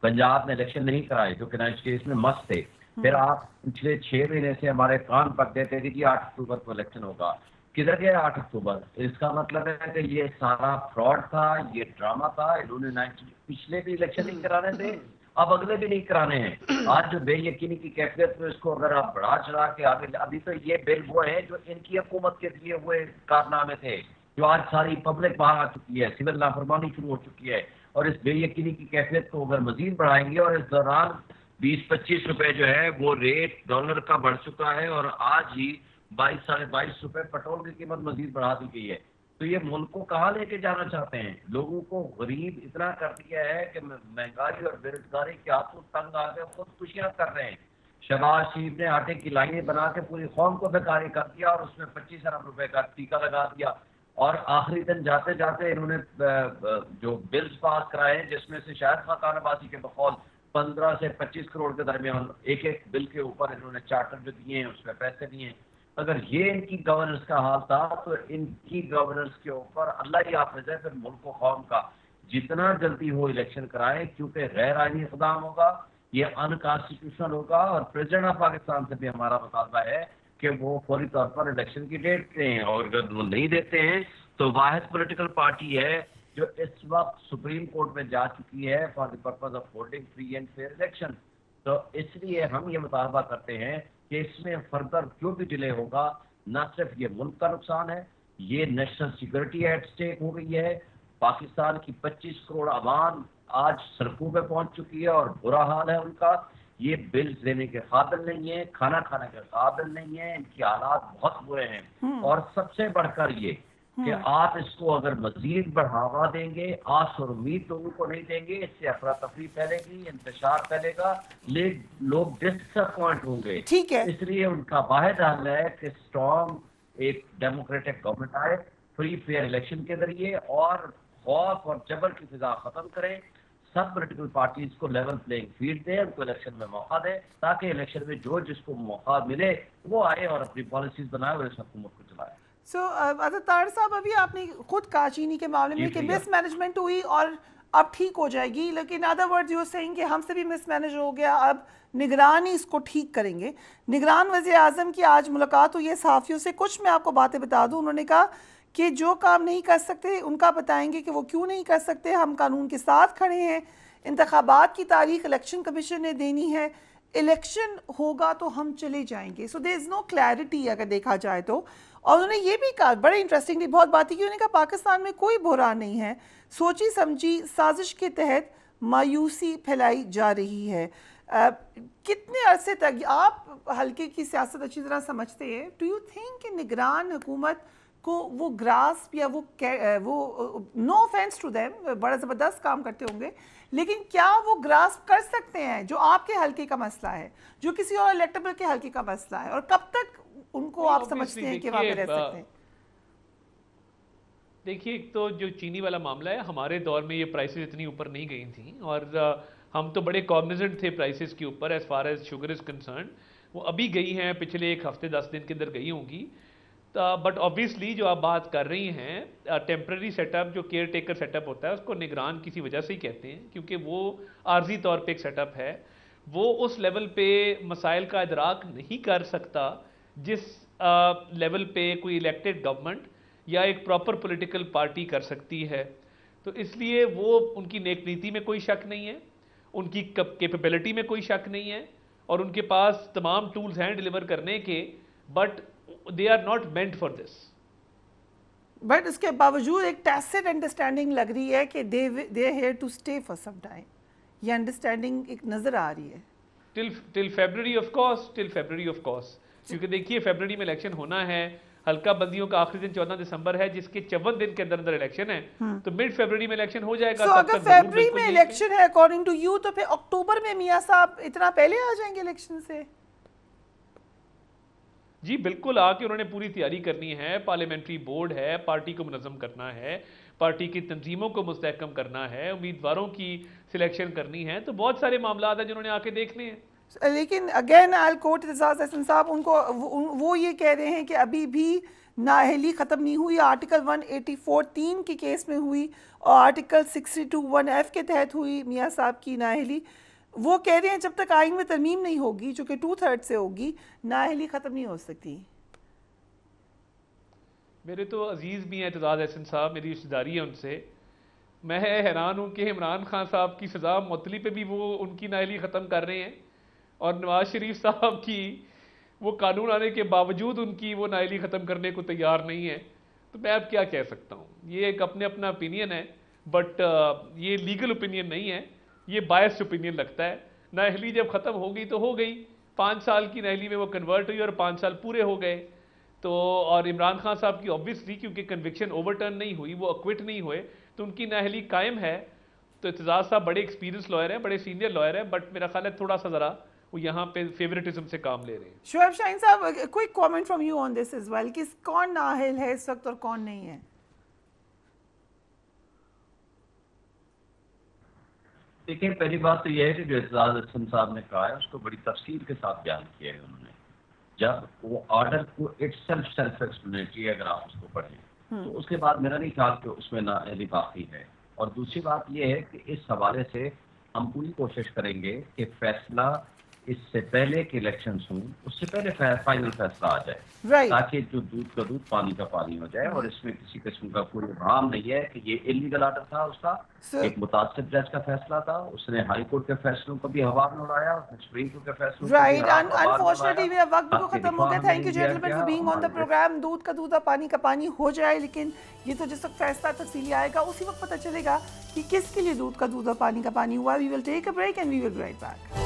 پنجاب میں الیکشن نہیں کرائے جو کہ 90 ڈیز میں مست تھے. پھر آپ پچھلے 6 مہینے سے ہمارے کان پک دیتے تھے کہ 8 اکتوبر کو الیکشن ہوگا. کدھر گیا 8 اکتوبر؟ اس کا مطلب ہے کہ یہ سارا فراڈ تھا, یہ ڈرامہ تھا. انہوں نے پچھلے بھی الیکشن نہیں کرانے تھے, اب اگلے بھی نہیں کرانے ہیں. آج جو بے یقینی کی کیفیت میں اس کو اگر آپ بڑھا چڑھا کے آگے, ابھی تو یہ بل وہ ہے جو ان کی حکومت کے لیے ہوئے کارنامے تھے. جو آج ساری پبلک باہر آ چکی ہے، سول نافرمانی شروع ہو چکی ہے، اور اس بے یقینی کی کیفیت کو اگر مزید بڑھائیں گے، اور اس دوران 20-25 روپے جو ہے وہ ریٹ ڈالر کا بڑھ چکا ہے، اور آج ہی 22-22.5 روپے پیٹرول کی قیمت مزید بڑھا دی گئی ہے، تو یہ ملک کو کہاں لے کے جانا چاہتے ہیں؟ لوگوں کو غریب اتنا کر دیا ہے کہ مہنگائی اور بے روزگاری کے ہاتھوں تنگ آ کے خودکشیاں کر رہے ہیں۔ شہباز شریف نے آٹے کی لائنیں بنا کے پوری قوم کو بیکاری کر دیا، اور اس میں 25 ارب روپے کا ٹیکہ لگا دیا، اور آخری دن جاتے جاتے انہوں نے جو بلز پاس کرائے ہیں، جس میں سے شاید خاقان عباسی کے بقول 15 سے 25 کروڑ کے درمیان ایک ایک بل کے اوپر انہوں نے چارٹر جو دیے ہیں اس میں پیسے دیے ہیں۔ اگر یہ ان کی گورننس کا حال تھا تو ان کی گورننس کے اوپر اللہ ہی حافظ ہے، پھر ملک و قوم کا جتنا جلدی ہو الیکشن کرائیں، کیونکہ غیر آئینی اقدام ہوگا، یہ انکانسٹیٹیوشنل ہوگا، اور پریزیڈنٹ آف پاکستان سے بھی ہمارا مطالبہ ہے کہ وہ فوری طور پر الیکشن کی ڈیٹ دیں، اور اگر وہ نہیں دیتے ہیں تو واحد پولیٹیکل پارٹی ہے جو اس وقت سپریم کورٹ میں جا چکی ہے for the purpose of holding free and fair election, تو اس لیے ہم یہ مطالبہ کرتے ہیں کہ اس میں فردر جو بھی ڈیلے ہوگا، نہ صرف یہ ملک کا نقصان ہے، یہ نیشنل سیکورٹی ایٹ اسٹیک ہو گئی ہے، پاکستان کی 25 کروڑ عوام آج سڑکوں پہ پہنچ چکی ہے اور برا حال ہے ان کا، یہ بلز دینے کے قابل نہیں ہیں، کھانا کھانے کے قابل نہیں ہیں، ان کی حالات بہت برے ہیں، اور سب سے بڑھ کر یہ کہ آپ اس کو اگر مزید بڑھاوا دیں گے، آس اور امید لوگوں کو نہیں دیں گے، اس سے افراتفری پھیلے گی، انتشار پھیلے گا، لوگ ڈس اپوائنٹ ہوں گے۔ ٹھیک ہے، اس لیے ان کا واحد حل ہے کہ اسٹرانگ ایک ڈیموکریٹک گورنمنٹ آئے فری فیئر الیکشن کے ذریعے، اور خوف اور جبر کی فضا ختم کریں، سب پولیٹیکل پارٹیز کو لیول پلینگ فیلڈ دیں، ان کو الیکشن میں موقع دیں، تاکہ الیکشن میں جو جس کو موقع ملے وہ آئے اور اپنی پالیسیز بنائے اور اس حکومت کو چلائے۔ عزت طاہر صاحب، ابھی آپ نے خود کہا چینی کے معاملے میں کہ مس مینجمنٹ ہوئی اور اب ٹھیک ہو جائے گی، لیکن ادر ورڈ یو سینگ کہ ہم سے بھی مس مینج ہو گیا، اب نگران ہی اس کو ٹھیک کریں گے۔ نگران وزیر اعظم کی آج ملاقات ہوئی ہے صحافیوں سے، کچھ میں آپ کو باتیں بتا دوں، انہوں نے کہا کہ جو کام نہیں کر سکتے ان کا بتائیں گے کہ وہ کیوں نہیں کر سکتے، ہم قانون کے ساتھ کھڑے ہیں، انتخابات کی تاریخ الیکشن کمیشن نے دینی ہے، الیکشن ہوگا تو ہم چلے جائیں گے، سو دیر از نو کلیئرٹی اگر دیکھا جائے تو۔ اور انہوں نے یہ بھی کہا، بڑے انٹرسٹنگلی بہت باتیں کی، انہوں نے کہا پاکستان میں کوئی بحران نہیں ہے، سوچی سمجھی سازش کے تحت مایوسی پھیلائی جا رہی ہے۔ کتنے عرصے تک آپ حلقے کی سیاست اچھی طرح سمجھتے ہیں، ڈو یو تھنک کہ نگران حکومت کو وہ گراسپ یا وہ نو آفینس ٹو دیم بڑا زبردست کام کرتے ہوں گے، لیکن کیا وہ گراسپ کر سکتے ہیں جو آپ کے حلقے کا مسئلہ ہے، جو کسی اور الیکٹیبل کے حلقے کا مسئلہ ہے، اور کب تک ان کو آپ سمجھتے ہیں کہ وہاں پہ رہ سکتے ہیں؟ دیکھیے، ایک تو جو چینی والا معاملہ ہے، ہمارے دور میں یہ پرائسز اتنی اوپر نہیں گئی تھیں، اور ہم تو بڑے کاگنیزنٹ تھے پرائسز کے اوپر as far as sugar is concerned, وہ ابھی گئی ہیں، پچھلے ایک ہفتے 10 دن کے اندر گئی ہوں گی، بٹ آبویسلی جو آپ بات کر رہی ہیں، ٹیمپرری سیٹ اپ جو کیئر ٹیکر سیٹ اپ ہوتا ہے، اس کو نگران کسی وجہ سے ہی کہتے ہیں، کیونکہ وہ عارضی طور پہ ایک سیٹ اپ ہے، وہ اس لیول پہ مسائل کا ادراک نہیں کر سکتا جس لیول پہ کوئی الیکٹڈ گورنمنٹ یا ایک پراپر پولیٹیکل پارٹی کر سکتی ہے، تو اس لیے وہ ان کی نیک نیتی میں کوئی شک نہیں ہے، ان کی کیپیبلٹی میں کوئی شک نہیں ہے، اور ان کے پاس تمام ٹولز ہیں ڈیلیور کرنے کے، but they are not meant for this. But اس کے باوجود ایک ٹیسٹ انڈرسٹینڈنگ لگ رہی ہے کہ they are here to stay for some time، یہ انڈرسٹینڈنگ ایک نظر آ رہی ہے till February of course، کیونکہ دیکھیے فیبرری میں الیکشن ہونا ہے، حلقہ بندیوں کا آخری دن 14 دسمبر ہے، جس کے 54 دن کے اندر اندر الیکشن ہے، تو مڈ فیبرری میں الیکشن ہو جائے گا۔ تو اگر فیبرری میں الیکشن ہے اکارڈنگ ٹو یو، تو پھر اکتوبر میں میاں صاحب اتنا پہلے آ جائیں گے الیکشن سے؟ جی بالکل، آ کے انہوں نے پوری تیاری کرنی ہے، پارلیمنٹری بورڈ ہے، پارٹی کو منظم کرنا ہے، پارٹی کی تنظیموں کو مستحکم کرنا ہے، امیدواروں کی سلیکشن کرنی ہے، تو بہت سارے معاملات ہیں جنہوں نے آ کے دیکھنے ہیں۔ لیکن اگین آئی کوٹ اعزاز احسن صاحب، ان کو وہ یہ کہہ رہے ہیں کہ ابھی بھی نااہلی ختم نہیں ہوئی، آرٹیکل 184(3) کے کیس میں ہوئی اور آرٹیکل 62(1)(f) کے تحت ہوئی میاں صاحب کی نااہلی۔ وہ کہہ رہے ہیں جب تک آئین میں ترمیم نہیں ہوگی، جو کہ 2/3 سے ہوگی، نااہلی ختم نہیں ہو سکتی۔ میرے تو عزیز بھی ہیں اعتزاز احسن صاحب، میری رشتہ داری ہے ان سے، میں حیران ہوں کہ عمران خان صاحب کی سزا معطلی پہ بھی وہ ان کی نااہلی ختم کر رہے ہیں، اور نواز شریف صاحب کی وہ قانون آنے کے باوجود ان کی وہ نااہلی ختم کرنے کو تیار نہیں ہے، تو میں اب کیا کہہ سکتا ہوں, یہ ایک اپنے اپنا اپینین ہے, بٹ یہ لیگل اوپینین نہیں ہے, یہ بائسڈ اوپینین لگتا ہے. نااہلی جب ختم ہو گئی تو ہو گئی, 5 سال کی نااہلی میں وہ کنورٹ ہوئی اور 5 سال پورے ہو گئے. تو اور عمران خان صاحب کی آبویسلی کیونکہ کنوکشن اوور ٹرن نہیں ہوئی, وہ اکوٹ نہیں ہوئے, تو ان کی نااہلی قائم ہے. تو اعتزاز صاحب بڑے ایکسپیرینس لائر ہیں, بڑے سینئر لائر ہیں, بٹ میرا خیال ہے تھوڑا سا ذرا وہ یہاں پہ فیوریٹزم سے کام لے رہے ہیں. شعیب شاہین صاحب, quick comment from you on this as well, کہ کون نااہل ہے اس وقت اور کون نہیں ہے؟ دیکھیں, پہلی بات تو یہ ہے کہ جو اعتزاز احسن صاحب نے کہا ہے اس کو بڑی تفصیل کے ساتھ بیان کیا ہے انہوں نے. جب وہ آرڈر کو سیلف ایکسپلینیٹری ہے, اگر آپ اس کو پڑھیں تو اس کے بعد میرا نہیں خیال کہ اس میں نااہلی باقی ہے. اور دوسری بات یہ ہے کہ اس حوالے سے ہم پوری کوشش کریں گے کہ فیصلہ اس سے پہلے کہ الیکشنز ہوں اس سے پہلے فائنل فیصلہ آ جائے, تاکہ جو دودھ کا دودھ پانی کا پانی ہو جائے. اور اس میں کسی قسم کا کوئی ابہام نہیں ہے کہ یہ انلیگل آرڈر تھا, اس کا ایک متعصب جج کا فیصلہ تھا, اس نے ہائی کورٹ کے فیصلوں کو بھی ہوا میں اڑایا, سپریم کورٹ کے فیصلوں کو بھی انفارچونیٹلی میرا وقت کو ختم ہو گیا. Thank you gentleman for being on the programme. دودھ کا دودھ اور پانی کا پانی ہو جائے, لیکن یہ تو جس وقت فیصلہ تفصیلی آئے گا اسی وقت پتہ چلے گا کہ کس کے لیے دودھ کا دودھ اور پانی کا پانی ہوا. We will take a break and we will be right back.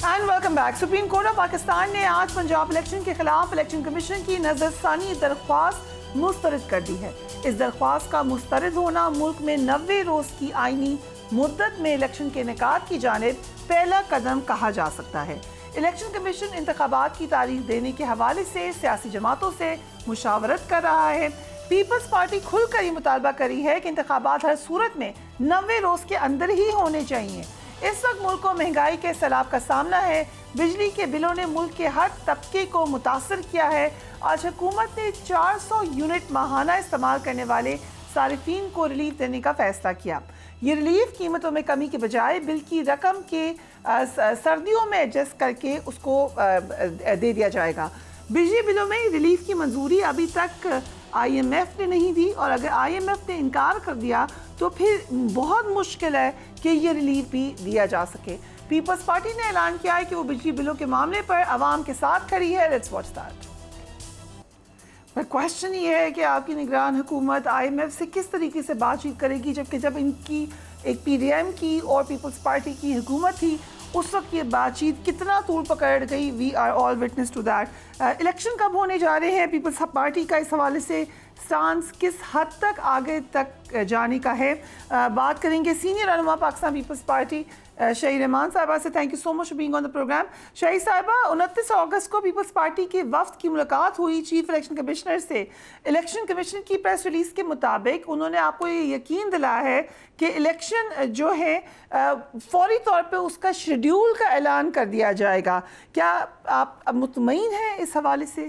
And welcome back. Supreme court of Pakistan نے آج پنجاب الیکشن کے خلاف الیکشن کمیشن کی نظر ثانی درخواست مسترد کر دی ہے. اس درخواست کا مسترد ہونا ملک میں 90 روز کی آئینی مدت میں الیکشن کے انعقاد کی جانب پہلا قدم کہا جا سکتا ہے. الیکشن کمیشن انتخابات کی تاریخ دینے کے حوالے سے سیاسی جماعتوں سے مشاورت کر رہا ہے. پیپلز پارٹی کھل کر یہ مطالبہ کری ہے کہ انتخابات ہر صورت میں 90 روز کے اندر ہی ہونے چاہیے. اس وقت ملک کو مہنگائی کے سیلاب کا سامنا ہے. بجلی کے بلوں نے ملک کے ہر طبقے کو متاثر کیا ہے. آج حکومت نے 400 یونٹ ماہانہ استعمال کرنے والے صارفین کو ریلیف دینے کا فیصلہ کیا. یہ ریلیف قیمتوں میں کمی کے بجائے بل کی رقم کے سردیوں میں ایڈجسٹ کر کے اس کو دے دیا جائے گا. بجلی بلوں میں ریلیف کی منظوری ابھی تک آئی ایم ایف نے نہیں دی, اور اگر آئی ایم ایف نے انکار کر دیا تو پھر بہت مشکل ہے کہ یہ ریلیف بھی دیا جا سکے. پیپلز پارٹی نے اعلان کیا ہے کہ وہ بجلی بلوں کے معاملے پر عوام کے ساتھ کھڑی ہے. Let's watch that. Per question یہ ہے کہ آپ کی نگران حکومت آئی ایم ایف سے کس طریقے سے بات چیت کرے گی, جبکہ جب ان کی ایک پی ڈی ایم کی اور پیپلز پارٹی کی حکومت تھی اس وقت یہ بات چیت کتنا طول پکڑ گئی. We are all witness to that. Election کب ہونے جا رہے ہیں, پیپلز پارٹی کا اس حوالے سے سٹانس کس حد تک آگے تک جانے کا ہے, بات کریں گے سینئر رہنما پاکستان پیپلز پارٹی شہی رحمان صاحبہ سے. Thank you so much for being on the programme. Sherry صاحبہ, 29 اگست کو پیپلز پارٹی کے وفد کی ملاقات ہوئی چیف الیکشن کمشنر سے. الیکشن کمیشن کی پریس ریلیز کے مطابق انہوں نے آپ کو یہ یقین دلایا ہے کہ الیکشن جو ہے فوری طور پہ اس کا شیڈیول کا اعلان کر دیا جائے گا. کیا آپ مطمئن ہیں اس حوالے سے؟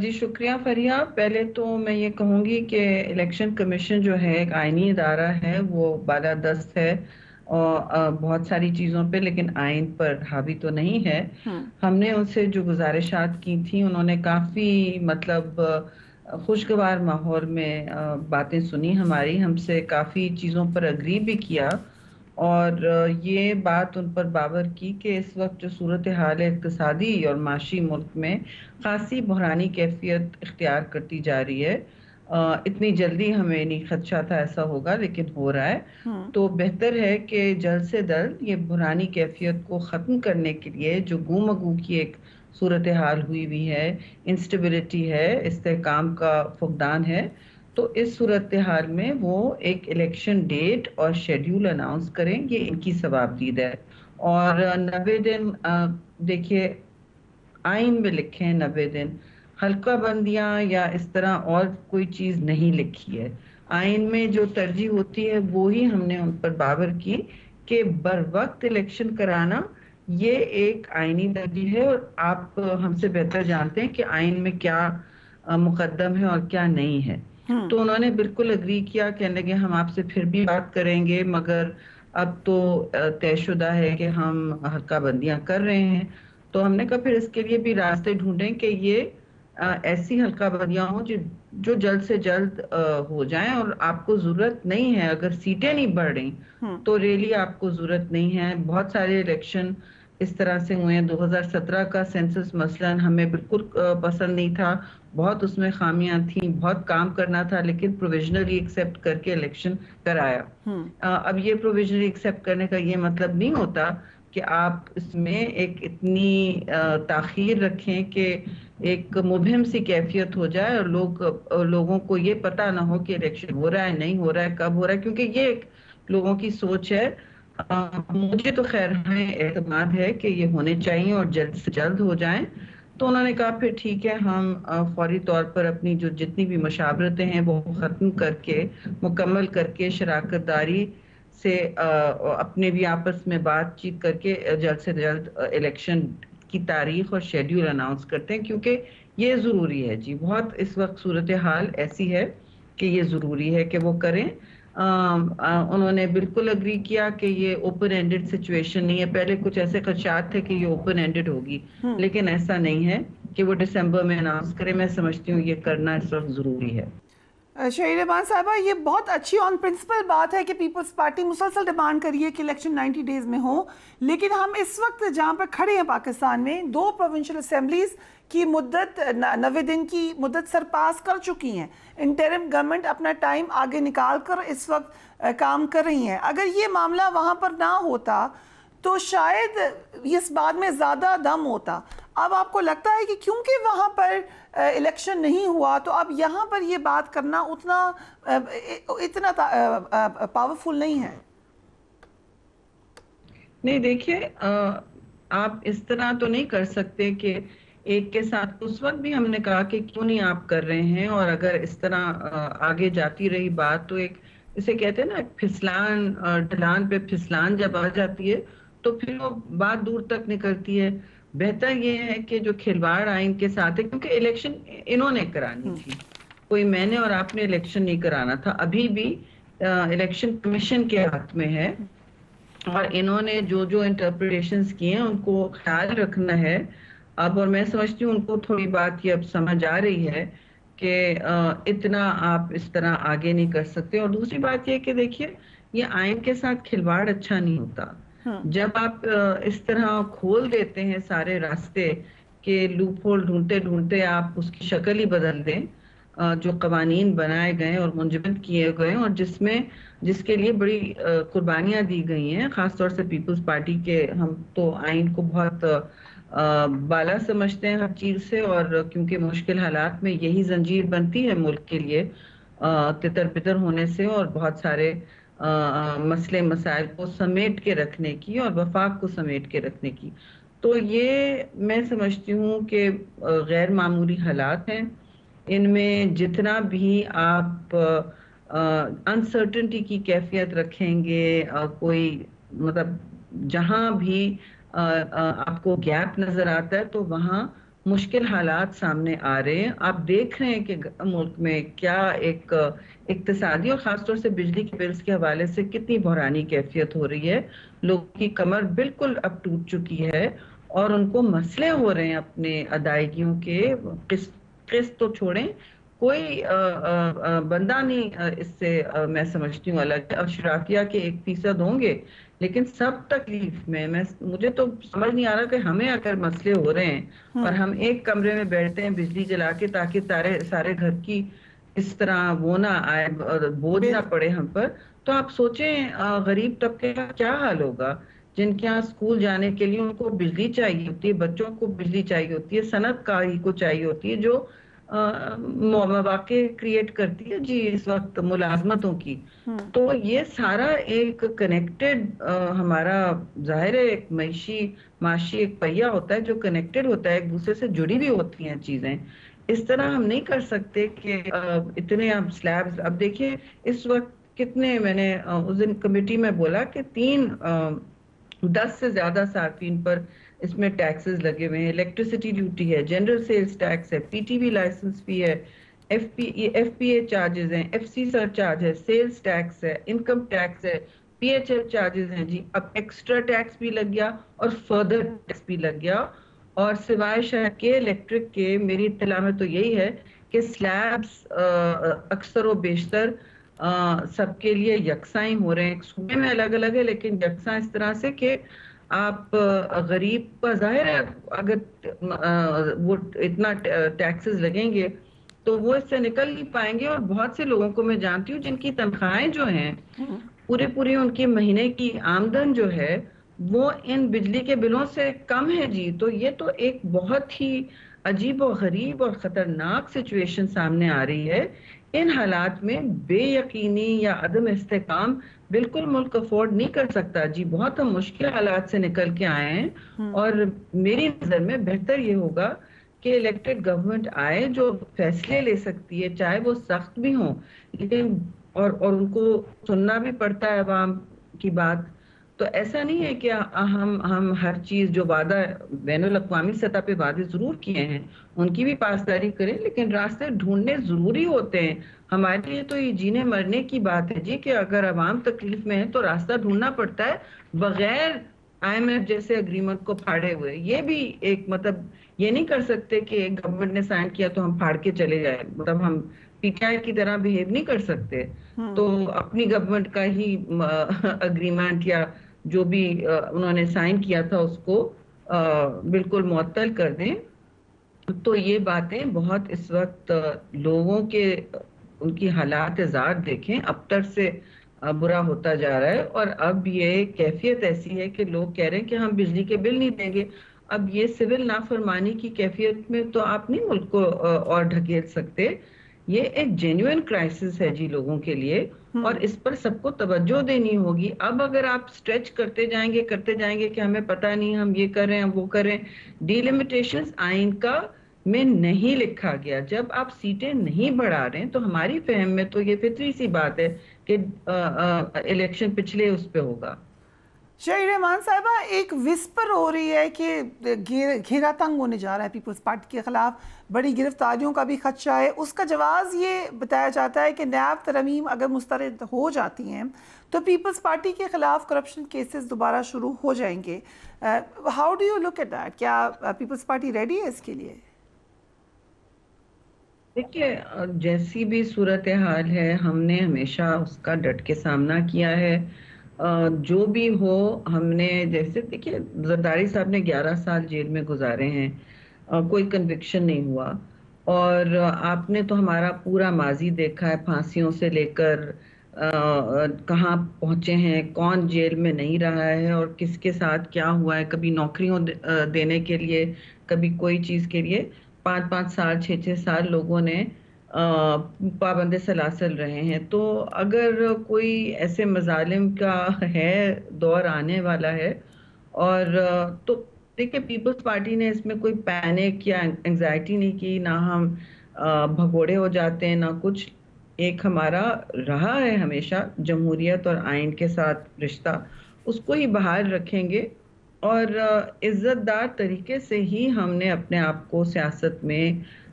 جی شکریہ فریہ. پہلے تو میں یہ کہوں گی کہ الیکشن کمیشن جو ہے ایک آئینی ادارہ ہے, وہ بالادست ہے اور بہت ساری چیزوں پہ, لیکن آئین پر حاوی تو نہیں ہے. ہم نے ان سے جو گزارشات کی تھیں انہوں نے کافی خوشگوار ماحول میں باتیں سنی ہماری, ہم سے کافی چیزوں پر اگری بھی کیا, اور یہ بات ان پر باور کی کہ اس وقت جو صورتحال اقتصادی اور معاشی ملک میں خاصی بحرانی کیفیت اختیار کرتی جا رہی ہے. اتنی جلدی ہمیں نہیں خدشہ تھا ایسا ہوگا, لیکن ہو رہا ہے. تو بہتر ہے کہ جلد سے جلد یہ بحرانی کیفیت کو ختم کرنے کے لیے جو گو کی ایک صورتحال ہوئی ہے, انسٹیبلٹی ہے, استحکام کا فقدان ہے, تو اس صورتحال میں وہ ایک الیکشن ڈیٹ اور شیڈیول اناؤنس کریں. یہ ان کی ثوابدید ہے. اور 90 دن دیکھیے آئین میں لکھے ہیں 90 دن, حلقہ بندیاں یا اس طرح اور کوئی چیز نہیں لکھی ہے. آئین میں جو ترجیح ہوتی ہے وہی ہم نے ان پر باور کی کہ بر وقت الیکشن کرانا یہ ایک آئینی ترجیح ہے, اور آپ ہم سے بہتر جانتے ہیں کہ آئین میں کیا مقدم ہے اور کیا نہیں ہے. تو انہوں نے بالکل اگری کیا, کہنے لگے ہم آپ سے پھر بھی بات کریں گے, مگر اب تو طے شدہ ہے کہ ہم حلقہ بندیاں کر رہے ہیں. تو ہم نے کہا پھر اس کے لیے بھی راستے ڈھونڈیں کہ یہ ایسی حلقہ بندیاں ہوں جو جلد سے جلد ہو جائیں, اور آپ کو ضرورت نہیں ہے, اگر سیٹیں نہیں بڑھ رہی تو ریلی آپ کو ضرورت نہیں ہے. بہت سارے الیکشن اس طرح سے ہوئے ہیں. 2017 کا سینسس مثلاً ہمیں بالکل پسند نہیں تھا, بہت اس میں خامیاں تھیں, بہت کام کرنا تھا, لیکن پروویژنلی ایکسیپٹ کر کے الیکشن کرایا. اب یہ پروویژنلی ایکسیپٹ کرنے کا یہ مطلب نہیں ہوتا کہ آپ اس میں ایک اتنی تاخیر رکھیں کہ ایک مبہم سی کیفیت ہو جائے اور لوگوں کو یہ پتہ نہ ہو کہ الیکشن ہو رہا ہے, نہیں ہو رہا ہے, کب ہو رہا ہے, کیونکہ یہ ایک لوگوں کی سوچ ہے. مجھے تو خیر ہمیں اعتماد ہے کہ یہ ہونے چاہیے اور جلد سے جلد ہو جائیں. تو انہوں نے کہا پھر ٹھیک ہے, ہم فوری طور پر اپنی جو جتنی بھی مشاورتیں ہیں وہ ختم کر کے, مکمل کر کے, شراکت داری سے اپنے بھی آپس میں بات چیت کر کے جلد سے جلد الیکشن کی تاریخ اور شیڈیول اناؤنس کرتے ہیں, کیونکہ یہ ضروری ہے جی. بہت اس وقت صورتحال ایسی ہے کہ یہ ضروری ہے کہ وہ کریں. انہوں نے بالکل اگری کیا کہ یہ اوپن اینڈڈ سچویشن نہیں ہے. پہلے کچھ ایسے خدشات تھے کہ یہ اوپن اینڈڈ ہوگی, لیکن ایسا نہیں ہے کہ وہ دسمبر میں اناؤنس کرے. میں سمجھتی ہوں یہ کرنا اس وقت ضروری ہے. شہید رحمان صاحبہ, یہ بہت اچھی آن پرنسپل بات ہے کہ پیپلز پارٹی مسلسل ڈیمانڈ کری ہے کہ الیکشن 90 ڈیز میں ہو, لیکن ہم اس وقت جہاں پر کھڑے ہیں پاکستان میں 2 پروونشل اسمبلیز کی مدت 90 دن کی مدت سرپاس کر چکی ہیں. انٹرم گورنمنٹ اپنا ٹائم آگے نکال کر اس وقت کام کر رہی ہیں. اگر یہ معاملہ وہاں پر نہ ہوتا تو شاید اس بات میں زیادہ دم ہوتا. اب آپ کو لگتا ہے کہ کیونکہ وہاں پر الیکشن نہیں ہوا تو اب یہاں پر یہ بات کرنا اتنا پاورفل نہیں ہے؟ نہیں, دیکھیے آپ اس طرح تو نہیں کر سکتے کہ ایک کے ساتھ. اس وقت بھی ہم نے کہا کہ کیوں نہیں آپ کر رہے ہیں, اور اگر اس طرح آگے جاتی رہی بات تو ایک اسے کہتے ہیں نا پھسلان, ڈھلان پہ پھسلان جب آ جاتی ہے تو پھر وہ بات دور تک نکلتی ہے. بہتر یہ ہے کہ جو کھلواڑ آئین کے ساتھ ہے, کیونکہ الیکشن انہوں نے کرانی تھی, کوئی میں نے اور آپ نے الیکشن نہیں کرانا تھا. ابھی بھی الیکشن کمیشن کے ہاتھ میں ہے, اور انہوں نے جو انٹرپریٹیشنز کیے ہیں ان کو خیال رکھنا ہے اب. اور میں سمجھتی ہوں ان کو تھوڑی بات یہ اب سمجھ آ رہی ہے کہ اتنا آپ اس طرح آگے نہیں کر سکتے. اور دوسری بات یہ کہ دیکھیے, یہ آئین کے ساتھ کھلواڑ اچھا نہیں ہوتا. جب آپ اس طرح کھول دیتے ہیں سارے راستے کہ لوپ ہول ڈھونڈتے ڈھونڈتے آپ اس کی شکل ہی بدل دیں, جو قوانین بنائے گئے اور منجمد کیے گئے اور جس کے لیے بڑی قربانیاں دی گئی ہیں, خاص طور سے پیپلز پارٹی کے. ہم تو آئین کو بہت بالا سمجھتے ہیں ہر چیز سے, اور کیونکہ مشکل حالات میں یہی زنجیر بنتی ہے ملک کے لیے تتر بتر ہونے سے, اور بہت سارے مسئلے مسائل کو سمیٹ کے رکھنے کی اور وفاق کو سمیٹ کے رکھنے کی. تو یہ میں سمجھتی ہوں کہ غیر معمولی حالات ہیں. ان میں جتنا بھی آپ انسرٹنٹی کی کیفیت رکھیں گے, کوئی مطلب جہاں بھی آپ کو گیپ نظر آتا ہے تو وہاں مشکل حالات سامنے آ رہے ہیں. آپ دیکھ رہے ہیں کہ ملک میں کیا ایک اقتصادی اور خاص طور سے بجلی کے بلز کے حوالے سے کتنی بحرانی کیفیت ہو رہی ہے. لوگوں کی کمر بالکل اب ٹوٹ چکی ہے اور ان کو مسئلے ہو رہے ہیں اپنے ادائیگیوں کے. قسط تو چھوڑیں, کوئی بندہ نہیں اس سے میں سمجھتی ہوں الگ. اشرافیہ کے 1% ہوں گے, لیکن سب تکلیف میں مجھے تو سمجھ نہیں آ رہا کہ ہمیں اگر مسئلے ہو رہے ہیں اور ہم ایک کمرے میں بیٹھتے ہیں بجلی جلا کے تاکہ سارے گھر کی اس طرح وہ نہ آئے, بوجھ نہ پڑے ہم پر, تو آپ سوچیں غریب طبقے کا کیا حال ہوگا, جن کے یہاں اسکول جانے کے لیے ان کو بجلی چاہیے ہوتی ہے, بچوں کو بجلی چاہیے ہوتی ہے, صنعت کاری کو چاہیے ہوتی ہے جو مواقع کریٹ کرتی ہے جی اس وقت ملازمتوں کی. تو یہ سارا ایک کنیکٹڈ ہمارا ظاہر ہے ایک معاشی ایک پہیہ ہوتا ہے جو کنیکٹڈ ہوتا ہے, ایک دوسرے سے جڑی بھی ہوتی ہیں چیزیں. اس طرح ہم نہیں کر سکتے کہ اتنے اب سلیبز. اب دیکھیے اس وقت کتنے, میں نے اس دن کمیٹی میں بولا کہ 10 سے زیادہ صارفین پر اس میں ٹیکسز لگے ہوئے ہیں. الیکٹریسٹی ڈیوٹی ہے, جنرل سیلز ٹیکس ہے, پی ٹی وی لائسنس فی ہے, ایف پی اے چارجز ہیں, ایف سی سر چارج ہے, سیلز ٹیکس ہے, انکم ٹیکس ہے, پی ایچ ایل چارجز ہیں جی. اب ایکسٹرا ٹیکس بھی لگ گیا اور فردر ٹیکس بھی لگ گیا. اور سوائے شاید کے الیکٹرک کے میری اطلاع میں تو یہی ہے کہ سلیبز اکثر و بیشتر سب کے لیے یکساں ہی ہو رہے ہیں. صوبے میں الگ الگ ہے لیکن یکساں اس طرح سے کہ آپ غریب کا ظاہر ہے اگر وہ اتنا ٹیکسز لگیں گے تو وہ اس سے نکل نہیں پائیں گے. اور بہت سے لوگوں کو میں جانتی ہوں جن کی تنخواہیں جو ہیں پورے ان کی مہینے کی آمدن جو ہے وہ ان بجلی کے بلوں سے کم ہے جی. تو یہ تو ایک بہت ہی عجیب و غریب اور خطرناک سچویشن سامنے آ رہی ہے. ان حالات میں بے یقینی یا عدم استحکام بالکل ملک افورڈ نہیں کر سکتا جی. بہت ہم مشکل حالات سے نکل کے آئے ہیں اور میری نظر میں بہتر یہ ہوگا کہ الیکٹڈ گورنمنٹ آئے جو فیصلے لے سکتی ہے, چاہے وہ سخت بھی ہوں لیکن اور ان کو سننا بھی پڑتا ہے عوام کی بات. تو ایسا نہیں ہے کہ ہم ہر چیز جو وعدہ بین الاقوامی سطح پہ وعدے ضرور کیے ہیں ان کی بھی پاسداری کریں, لیکن راستے ڈھونڈنے ضروری ہوتے ہیں. ہمارے لیے تو یہ جینے مرنے کی بات ہے جی کہ اگر عوام تکلیف میں ہے تو راستہ ڈھونڈنا پڑتا ہے بغیر IMF جیسے اگریمنٹ کو پھاڑے ہوئے. یہ بھی ایک مطلب یہ نہیں کر سکتے کہ گورنمنٹ نے سائن کیا تو ہم پھاڑ کے چلے جائیں, مطلب ہم PTI کی طرح بہیو نہیں کر سکتے. تو اپنی گورنمنٹ کا ہی اگریمنٹ یا جو بھی انہوں نے سائن کیا تھا اس کو بالکل معطل کر دیں. تو یہ باتیں بہت اس وقت لوگوں کے ان کی حالات ذات دیکھیں ابتر سے برا ہوتا جا رہا ہے. اور اب یہ کیفیت ایسی ہے کہ لوگ کہہ رہے ہیں کہ ہم بجلی کے بل نہیں دیں گے. اب یہ سول نافرمانی کی کیفیت میں تو آپ نہیں ملک کو اور ڈھکیل سکتے. یہ ایک جینوئن کرائسس ہے جی لوگوں کے لیے اور اس پر سب کو توجہ دینی ہوگی. اب اگر آپ سٹریچ کرتے جائیں گے کہ ہمیں پتہ نہیں ہم یہ کر رہے ہیں ہم وہ کر رہے ہیں, ڈیلیمیٹیشنز آئین کا میں نہیں لکھا گیا. جب آپ سیٹیں نہیں بڑھا رہے ہیں تو ہماری فہم میں تو یہ فطری سی بات ہے کہ الیکشن پچھلے اس پہ ہوگا. شہری رحمان صاحبہ, ایک وسپر ہو رہی ہے کہ گھیرا تنگ ہونے جا رہا ہے پیپلز پارٹی کے خلاف, بڑی گرفتاریوں کا بھی خدشہ ہے. اس کا جواز یہ بتایا جاتا ہے کہ نیب ترمیم اگر مسترد ہو جاتی ہیں تو پیپلز پارٹی کے خلاف کرپشن کیسز دوبارہ شروع ہو جائیں گے. How do you look at that? کیا پیپلز پارٹی ریڈی ہے اس کے لیے؟ دیکھیے جیسی بھی صورتحال ہے ہم نے ہمیشہ اس کا ڈٹ کے سامنا کیا ہے. جو بھی ہو ہم نے جیسے دیکھیے زرداری صاحب نے 11 سال جیل میں گزارے ہیں, کوئی کنوکشن نہیں ہوا. اور آپ نے تو ہمارا پورا ماضی دیکھا ہے, پھانسیوں سے لے کر کہاں پہنچے ہیں, کون جیل میں نہیں رہا ہے اور کس کے ساتھ کیا ہوا ہے. کبھی نوکریوں دینے کے لیے, کبھی کوئی چیز کے لیے 5-5 سال 6-6 سال لوگوں نے پابند سلاسل رہے ہیں. تو اگر کوئی ایسے مظالم کا ہے دور آنے والا ہے اور تو دیکھیں پیپلز پارٹی نے اس میں کوئی پینک یا انگزائٹی نہیں کی, نہ ہم بھگوڑے ہو جاتے ہیں نہ کچھ. ایک ہمارا رہا ہے ہمیشہ جمہوریت اور آئین کے ساتھ رشتہ, اس کو ہی بحال رکھیں گے اور عزت دار طریقے سے ہی ہم نے اپنے آپ کو سیاست میں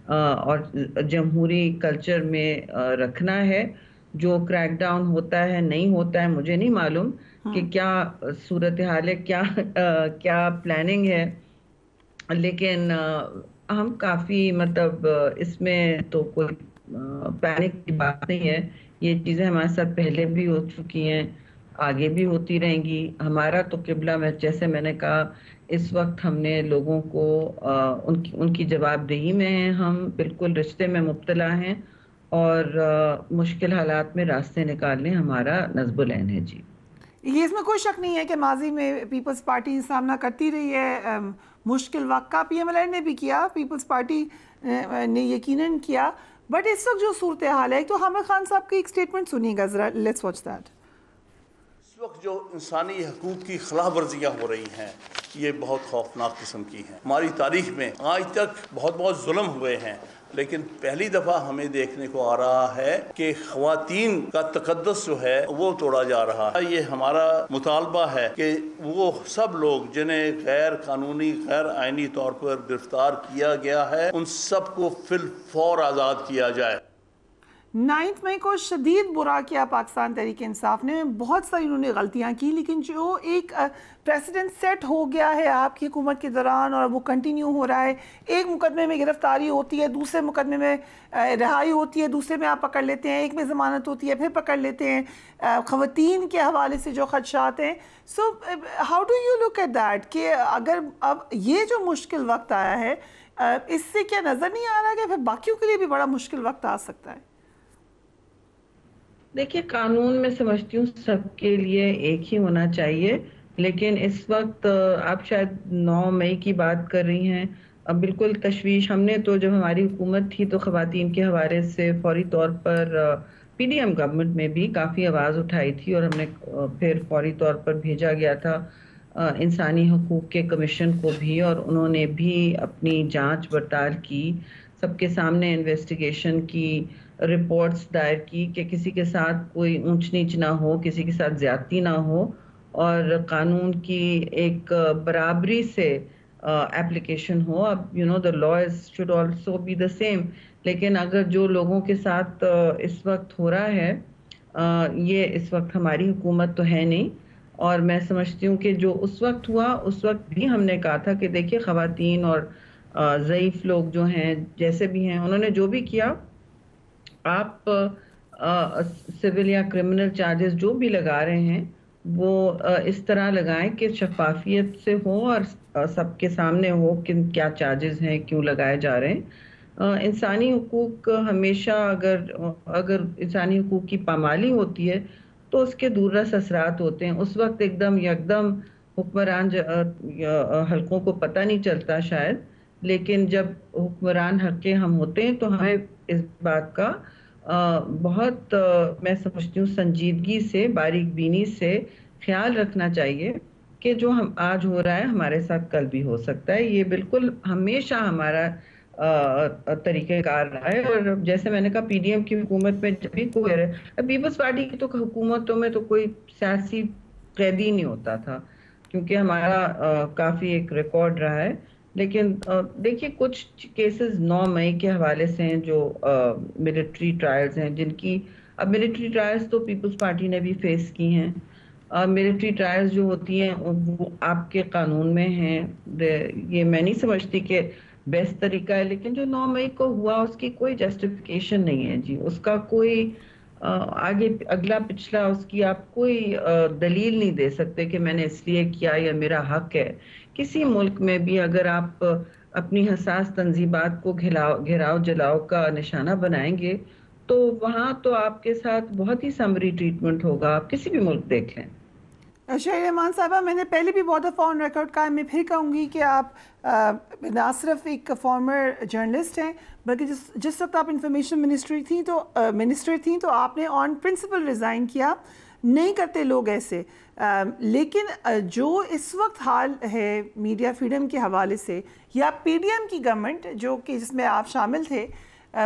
اور جمہوری کلچر میں رکھنا ہے. جو کریک ڈاؤن ہوتا ہے نہیں ہوتا ہے مجھے نہیں معلوم کہ کیا صورتحال ہے, کیا پلاننگ ہے, لیکن ہم کافی مطلب اس میں تو کوئی پینک کی بات نہیں ہے. یہ چیزیں ہمارے ساتھ پہلے بھی ہو چکی ہیں, آگے بھی ہوتی رہیں گی. ہمارا تو قبلہ میں جیسے میں نے کہا اس وقت ہم نے لوگوں کو ان کی جواب دہی میں ہیں, ہم بالکل رشتے میں مبتلا ہیں اور مشکل حالات میں راستے نکالنے ہمارا نصب العین ہے جی. یہ اس میں کوئی شک نہیں ہے کہ ماضی میں پیپلز پارٹی سامنا کرتی رہی ہے مشکل وقت کا. PMLN نے بھی کیا, پیپلز پارٹی نے یقیناً کیا, بٹ اس وقت جو صورتحال ہے تو حامد خان صاحب کی ایک سٹیٹمنٹ سنیے گا ذرا, لیٹس واچ دیٹ. اس وقت جو انسانی حقوق کی خلاف ورزیاں ہو رہی ہیں یہ بہت خوفناک قسم کی ہیں. ہماری تاریخ میں آج تک بہت ظلم ہوئے ہیں, لیکن پہلی دفعہ ہمیں دیکھنے کو آ رہا ہے کہ خواتین کا تقدس جو ہے وہ توڑا جا رہا ہے. یہ ہمارا مطالبہ ہے کہ وہ سب لوگ جنہیں غیر قانونی غیر آئینی طور پر گرفتار کیا گیا ہے ان سب کو فی الفور آزاد کیا جائے. 9 مئی کو شدید برا کیا پاکستان تحریک انصاف نے. بہت ساری انہوں نے غلطیاں کی, لیکن جو ایک پریسیڈنٹ سیٹ ہو گیا ہے آپ کی حکومت کے دوران اور وہ کنٹینیو ہو رہا ہے, ایک مقدمے میں گرفتاری ہوتی ہے, دوسرے مقدمے میں رہائی ہوتی ہے, دوسرے میں آپ پکڑ لیتے ہیں, ایک میں ضمانت ہوتی ہے پھر پکڑ لیتے ہیں, خواتین کے حوالے سے جو خدشات ہیں. So how do you look at that کہ اگر اب یہ جو مشکل وقت آیا ہے اس سے کیا نظر نہیں آ رہا کہ پھر باقیوں کے لیے بھی بڑا مشکل وقت آ سکتا ہے؟ دیکھیے قانون میں سمجھتی ہوں سب کے لیے ایک ہی ہونا چاہیے, لیکن اس وقت آپ شاید 9 مئی کی بات کر رہی ہیں. اب بالکل تشویش, ہم نے تو جب ہماری حکومت تھی تو خواتین کے حوالے سے فوری طور پر پی ڈی ایم گورنمنٹ میں بھی کافی آواز اٹھائی تھی, اور ہم نے پھر فوری طور پر بھیجا گیا تھا انسانی حقوق کے کمیشن کو بھی, اور انہوں نے بھی اپنی جانچ پڑتال کی, سب کے سامنے انویسٹیگیشن کی, رپورٹس دائر کی کہ کسی کے ساتھ کوئی اونچ نیچ نہ ہو, کسی کے ساتھ زیادتی نہ ہو, اور قانون کی ایک برابری سے اپلیکیشن ہو. اب the laws should also be the same, لیکن اگر جو لوگوں کے ساتھ اس وقت ہو رہا ہے, یہ اس وقت ہماری حکومت تو ہے نہیں, اور میں سمجھتی ہوں کہ جو اس وقت ہوا اس وقت بھی ہم نے کہا تھا کہ دیکھیے خواتین اور ضعیف لوگ جو ہیں جیسے بھی ہیں, انہوں نے جو بھی کیا, آپ سول یا کرمنل چارجز جو بھی لگا رہے ہیں وہ اس طرح لگائیں کہ شفافیت سے ہو اور سب کے سامنے ہو کہ کیا چارجز ہیں, کیوں لگائے جا رہے ہیں. انسانی حقوق ہمیشہ اگر انسانی حقوق کی پامالی ہوتی ہے تو اس کے دور رس اثرات ہوتے ہیں. اس وقت ایک دم یکدم حکمران حلقوں کو پتہ نہیں چلتا شاید, لیکن جب حکمران حلقے ہم ہوتے ہیں تو ہمیں اس بات کا بہت میں سمجھتی ہوں سنجیدگی سے, باریک بینی سے خیال رکھنا چاہیے کہ جو ہم آج ہو رہا ہے ہمارے ساتھ کل بھی ہو سکتا ہے. یہ بالکل ہمیشہ ہمارا طریقہ کار رہا ہے. اور جیسے میں نے کہا پی ڈی ایم کی حکومت میں جب بھی کوئی پیپلز پارٹی کی تو حکومتوں میں تو کوئی سیاسی قیدی نہیں ہوتا تھا, کیونکہ ہمارا کافی ایک ریکارڈ رہا ہے. لیکن دیکھیے کچھ کیسز 9 مئی کے حوالے سے ہیں جو ملٹری ٹرائلز ہیں, جن کی اب ملٹری ٹرائلز تو پیپلز پارٹی نے بھی فیس کی ہیں. ملٹری ٹرائلز جو ہوتی ہیں وہ آپ کے قانون میں ہیں, یہ میں نہیں سمجھتی کہ بیسٹ طریقہ ہے, لیکن جو 9 مئی کو ہوا اس کی کوئی جسٹیفیکیشن نہیں ہے جی, اس کا کوئی آگے اگلا پچھلا اس کی آپ کوئی دلیل نہیں دے سکتے کہ میں نے اس لیے کیا یا میرا حق ہے. کسی ملک میں بھی اگر آپ اپنی حساس تنظیمات کو گھیراؤ جلاؤ کا نشانہ بنائیں گے تو وہاں تو آپ کے ساتھ بہت ہی سمری ٹریٹمنٹ ہوگا, آپ کسی بھی ملک دیکھ لیں. شہر امان صاحبہ, میں نے پہلے بھی بہت دفعہ آن ریکارڈ کہا, میں پھر کہوں گی کہ آپ نہ صرف ایک فارمر جرنلسٹ ہیں بلکہ جس وقت آپ انفارمیشن منسٹر تھیں تو آپ نے آن پرنسپل ریزائن کیا. نہیں کرتے لوگ ایسے, لیکن جو اس وقت حال ہے میڈیا فریڈم کے حوالے سے, یا پی ڈی ایم کی گورنمنٹ جو کہ جس میں آپ شامل تھے,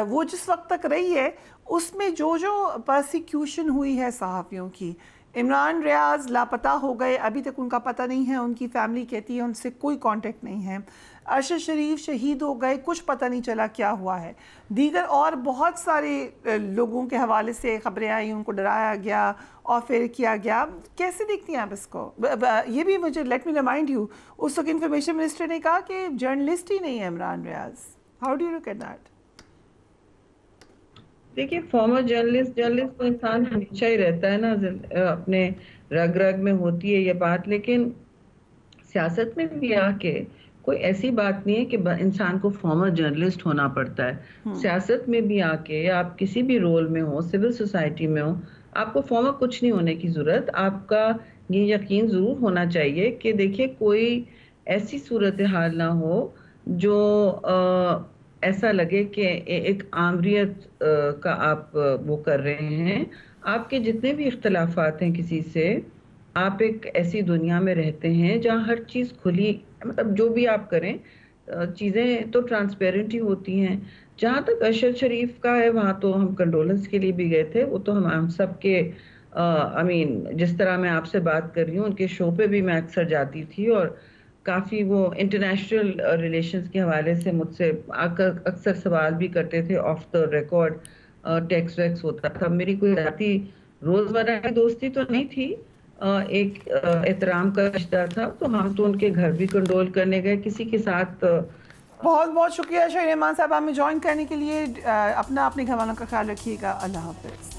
وہ جس وقت تک رہی ہے اس میں جو پرسیکیوشن ہوئی ہے صحافیوں کی, عمران ریاض لاپتہ ہو گئے, ابھی تک ان کا پتہ نہیں ہے, ان کی فیملی کہتی ہے ان سے کوئی کانٹیکٹ نہیں ہے. ارشد شریف شہید ہو گئے, کچھ پتہ نہیں چلا کیا ہوا ہے. دیگر اور بہت سارے لوگوں کے حوالے سے خبریں آئیں, ان کو ڈرایا گیا اور پھر کیا گیا. کیسے دیکھتی ہیں آپ اس کو؟ یہ بھی مجھے لیٹ می ریمائنڈ یو, اس وقت انفارمیشن منسٹر نے کہا کہ جرنلسٹ ہی نہیں ہے Imran Riaz. How do you look at that? دیکھیے فارمر جرنلسٹ تو انسان ہمیشہ ہی رہتا ہے نا, اپنے رگ رگ میں ہوتی ہے یہ بات, لیکن سیاست میں بھی آ کے کوئی ایسی بات نہیں ہے کہ انسان کو فارمر جرنلسٹ ہونا پڑتا ہے. سیاست میں بھی آ کے آپ کسی بھی رول میں ہو, سول سوسائٹی میں ہو, آپ کو فارمر کچھ نہیں ہونے کی ضرورت. آپ کا یہ یقین ضرور ہونا چاہیے کہ دیکھیے کوئی ایسی صورتحال نہ ہو جو ایسا لگے کہ ایک آمریت کا آپ وہ کر رہے ہیں. آپ کے جتنے بھی اختلافات ہیں کسی سے, آپ ایک ایسی دنیا میں رہتے ہیں جہاں ہر چیز کھلی, مطلب جو بھی آپ کریں چیزیں تو ٹرانسپیرنٹ ہی ہوتی ہیں. جہاں تک ارشد شریف کا ہے وہاں تو ہم کنڈولنس کے لیے بھی گئے تھے, وہ تو ہم سب کے جس طرح میں آپ سے بات کر رہی ہوں ان کے شو پہ بھی میں اکثر جاتی تھی, اور کافی وہ انٹرنیشنل ریلیشنز کے حوالے سے مجھ سے اکثر سوال بھی کرتے تھے آف دا ریکارڈ ٹیکس ویکس ہوتا تھا. میری کوئی ذاتی روزمرہ کی دوستی تو نہیں تھی, ایک احترام کا رشتہ تھا, تو ہم تو ان کے گھر بھی کنڈول کرنے گئے. کسی کے ساتھ بہت بہت شکریہ شہریمان صاحب ہمیں جوائن کرنے کے لیے. اپنے گھر والوں کا خیال رکھیے گا. اللہ حافظ.